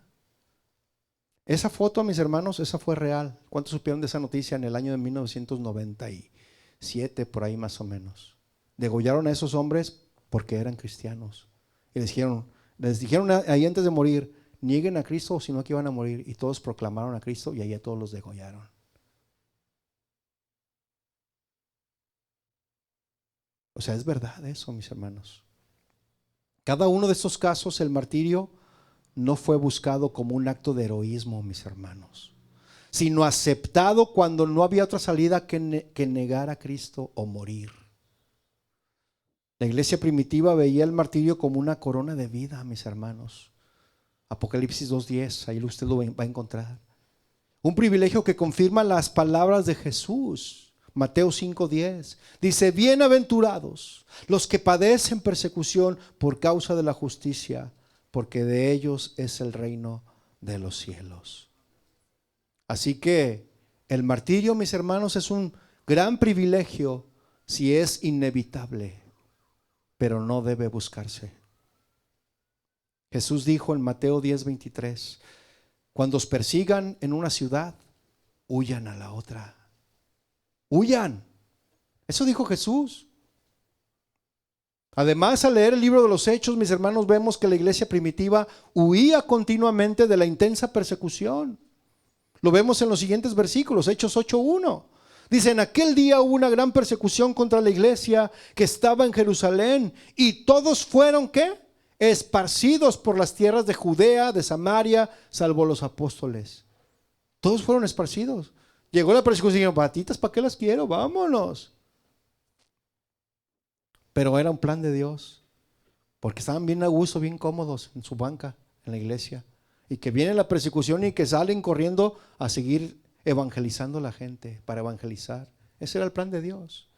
Esa foto, mis hermanos, esa fue real. ¿Cuántos supieron de esa noticia? En el año de 1997, por ahí más o menos. Degollaron a esos hombres porque eran cristianos. Y les dijeron ahí antes de morir: nieguen a Cristo o si no que iban a morir. Y todos proclamaron a Cristo y ahí a todos los degollaron. O sea, es verdad eso, mis hermanos. Cada uno de estos casos, el martirio no fue buscado como un acto de heroísmo, mis hermanos, sino aceptado cuando no había otra salida que negar a Cristo o morir. La iglesia primitiva veía el martirio como una corona de vida, mis hermanos. Apocalipsis 2:10, ahí usted lo va a encontrar. Un privilegio que confirma las palabras de Jesús. Mateo 5:10 dice: bienaventurados los que padecen persecución por causa de la justicia, porque de ellos es el reino de los cielos. Así que el martirio, mis hermanos, es un gran privilegio si es inevitable, pero no debe buscarse. Jesús dijo en Mateo 10:23: cuando os persigan en una ciudad, huyan a la otra. Huyan. Eso dijo Jesús. Además, al leer el libro de los Hechos, mis hermanos, vemos que la iglesia primitiva huía continuamente de la intensa persecución. Lo vemos en los siguientes versículos, Hechos 8:1. Dice: en aquel día hubo una gran persecución contra la iglesia que estaba en Jerusalén, y todos fueron, ¿qué? Esparcidos por las tierras de Judea, de Samaria, salvo los apóstoles. Todos fueron esparcidos. Llegó la persecución y dijeron: patitas, ¿para qué las quiero? Vámonos. Pero era un plan de Dios, porque estaban bien a gusto, bien cómodos en su banca, en la iglesia. Y que viene la persecución y que salen corriendo a seguir evangelizando a la gente, para evangelizar. Ese era el plan de Dios.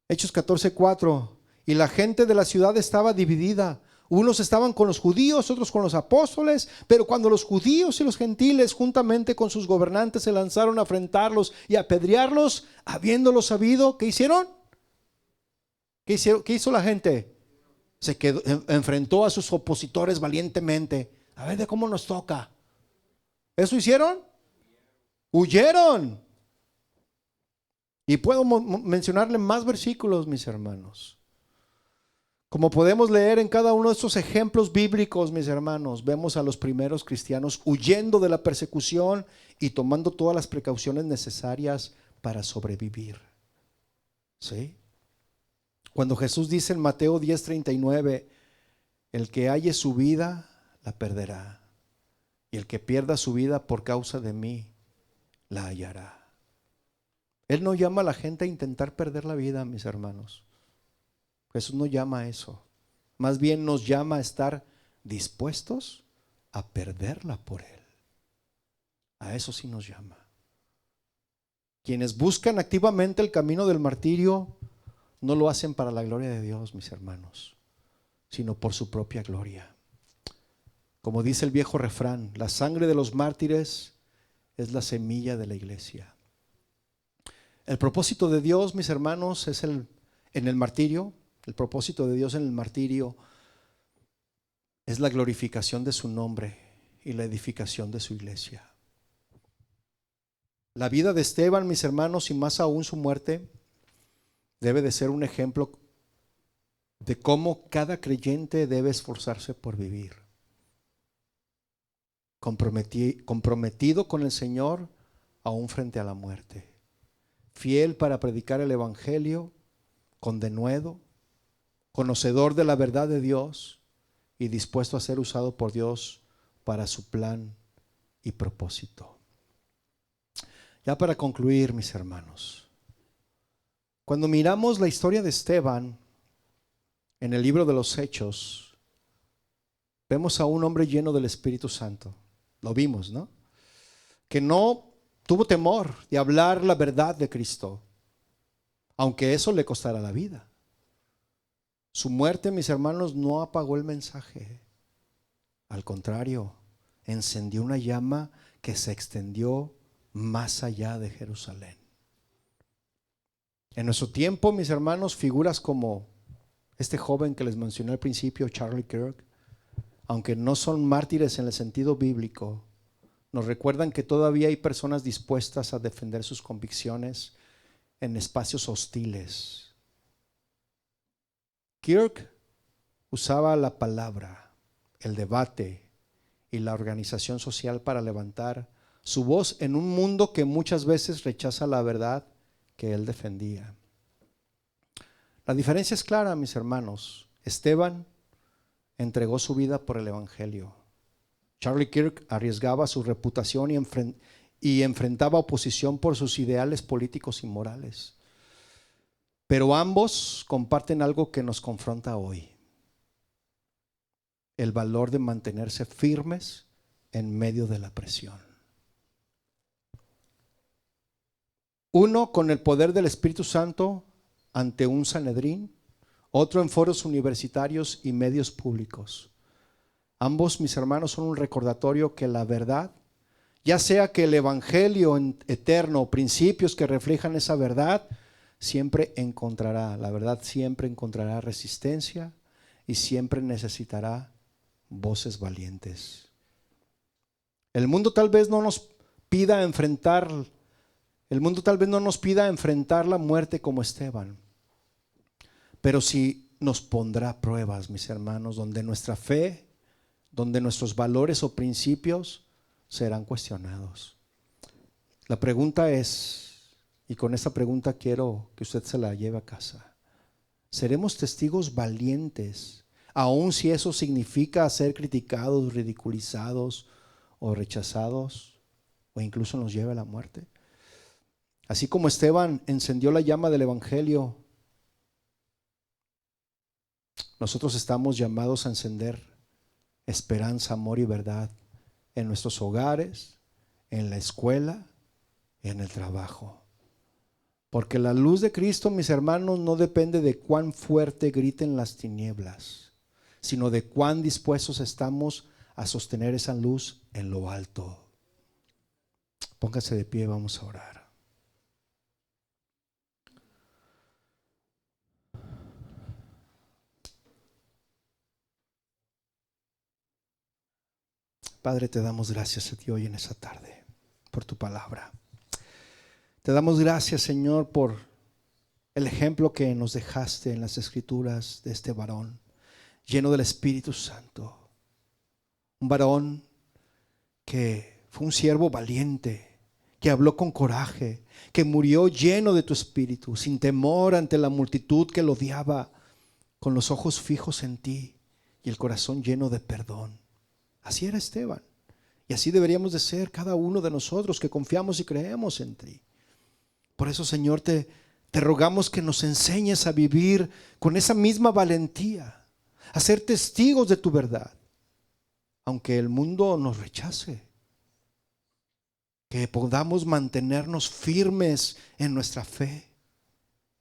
Hechos 14:4. Y la gente de la ciudad estaba dividida. Unos estaban con los judíos, otros con los apóstoles. Pero cuando los judíos y los gentiles, juntamente con sus gobernantes, se lanzaron a afrentarlos y a apedrearlos, habiéndolo sabido, ¿qué hicieron? ¿Qué hizo la gente? Se enfrentó a sus opositores valientemente. A ver de cómo nos toca. ¿Eso hicieron? Huyeron. Y puedo mencionarle más versículos, mis hermanos. Como podemos leer en cada uno de estos ejemplos bíblicos, mis hermanos, vemos a los primeros cristianos huyendo de la persecución y tomando todas las precauciones necesarias para sobrevivir. ¿Sí? Cuando Jesús dice en Mateo 10:39, el que halle su vida, la perderá. Y el que pierda su vida por causa de mí, la hallará. Él no llama a la gente a intentar perder la vida, mis hermanos. Jesús no llama a eso. Más bien nos llama a estar dispuestos a perderla por Él. A eso sí nos llama. Quienes buscan activamente el camino del martirio no lo hacen para la gloria de Dios, mis hermanos, sino por su propia gloria. Como dice el viejo refrán, la sangre de los mártires es la semilla de la iglesia. El propósito de Dios, mis hermanos, es en el martirio. El propósito de Dios en el martirio es la glorificación de su nombre y la edificación de su iglesia. La vida de Esteban, mis hermanos, y más aún su muerte, debe de ser un ejemplo de cómo cada creyente debe esforzarse por vivir. Comprometido con el Señor aún frente a la muerte. Fiel para predicar el evangelio con denuedo, conocedor de la verdad de Dios y dispuesto a ser usado por Dios para su plan y propósito. Ya para concluir, mis hermanos, cuando miramos la historia de Esteban en el libro de los Hechos, vemos a un hombre lleno del Espíritu Santo. Lo vimos, ¿no? Que no tuvo temor de hablar la verdad de Cristo, aunque eso le costara la vida. Su muerte, mis hermanos, no apagó el mensaje. Al contrario, encendió una llama que se extendió más allá de Jerusalén. En nuestro tiempo, mis hermanos, figuras como este joven que les mencioné al principio, Charlie Kirk, aunque no son mártires en el sentido bíblico, nos recuerdan que todavía hay personas dispuestas a defender sus convicciones en espacios hostiles. Kirk usaba la palabra, el debate y la organización social para levantar su voz en un mundo que muchas veces rechaza la verdad que él defendía. La diferencia es clara, mis hermanos. Esteban entregó su vida por el evangelio. Charlie Kirk arriesgaba su reputación y enfrentaba oposición por sus ideales políticos y morales. Pero ambos comparten algo que nos confronta hoy: el valor de mantenerse firmes en medio de la presión. Uno con el poder del Espíritu Santo ante un Sanedrín, otro en foros universitarios y medios públicos. Ambos, mis hermanos, son un recordatorio que la verdad, ya sea que el evangelio eterno, principios que reflejan esa verdad, la verdad siempre encontrará resistencia y siempre necesitará voces valientes. El mundo tal vez no nos pida enfrentar la muerte como Esteban, pero sí nos pondrá pruebas, mis hermanos, donde nuestra fe, donde nuestros valores o principios serán cuestionados. La pregunta es, y con esta pregunta quiero que usted se la lleve a casa: ¿seremos testigos valientes, aun si eso significa ser criticados, ridiculizados o rechazados, o incluso nos lleve a la muerte? Así como Esteban encendió la llama del evangelio, nosotros estamos llamados a encender esperanza, amor y verdad en nuestros hogares, en la escuela, en el trabajo. Porque la luz de Cristo, mis hermanos, no depende de cuán fuerte griten las tinieblas, sino de cuán dispuestos estamos a sostener esa luz en lo alto. Póngase de pie, vamos a orar. Padre, te damos gracias a ti hoy en esta tarde por tu palabra. Te damos gracias, Señor, por el ejemplo que nos dejaste en las Escrituras de este varón lleno del Espíritu Santo. Un varón que fue un siervo valiente, que habló con coraje, que murió lleno de tu Espíritu, sin temor ante la multitud que lo odiaba, con los ojos fijos en ti y el corazón lleno de perdón. Así era Esteban, y así deberíamos de ser cada uno de nosotros que confiamos y creemos en ti. Por eso, Señor, te rogamos que nos enseñes a vivir con esa misma valentía, a ser testigos de tu verdad, aunque el mundo nos rechace. Que podamos mantenernos firmes en nuestra fe,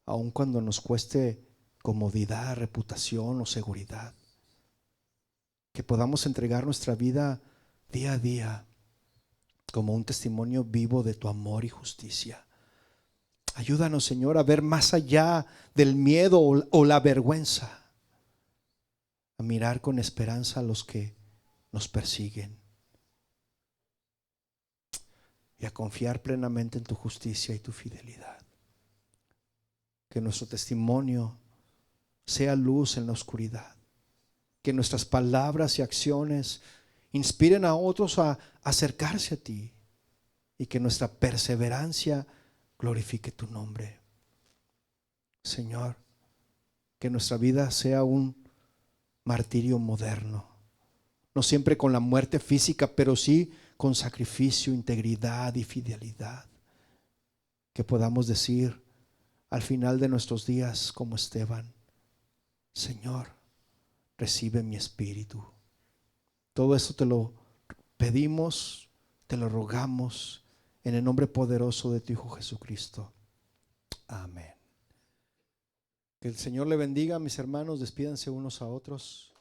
aun cuando nos cueste comodidad, reputación o seguridad. Que podamos entregar nuestra vida día a día como un testimonio vivo de tu amor y justicia. Ayúdanos, Señor, a ver más allá del miedo o la vergüenza, a mirar con esperanza a los que nos persiguen y a confiar plenamente en tu justicia y tu fidelidad. Que nuestro testimonio sea luz en la oscuridad. Que nuestras palabras y acciones inspiren a otros a acercarse a ti, y que nuestra perseverancia glorifique tu nombre. Señor, que nuestra vida sea un martirio moderno, no siempre con la muerte física, pero sí con sacrificio, integridad y fidelidad. Que podamos decir al final de nuestros días como Esteban: Señor, recibe mi espíritu. Todo esto te lo pedimos, te lo rogamos en el nombre poderoso de tu Hijo Jesucristo. Amén. Que el Señor le bendiga, mis hermanos. Despídanse unos a otros.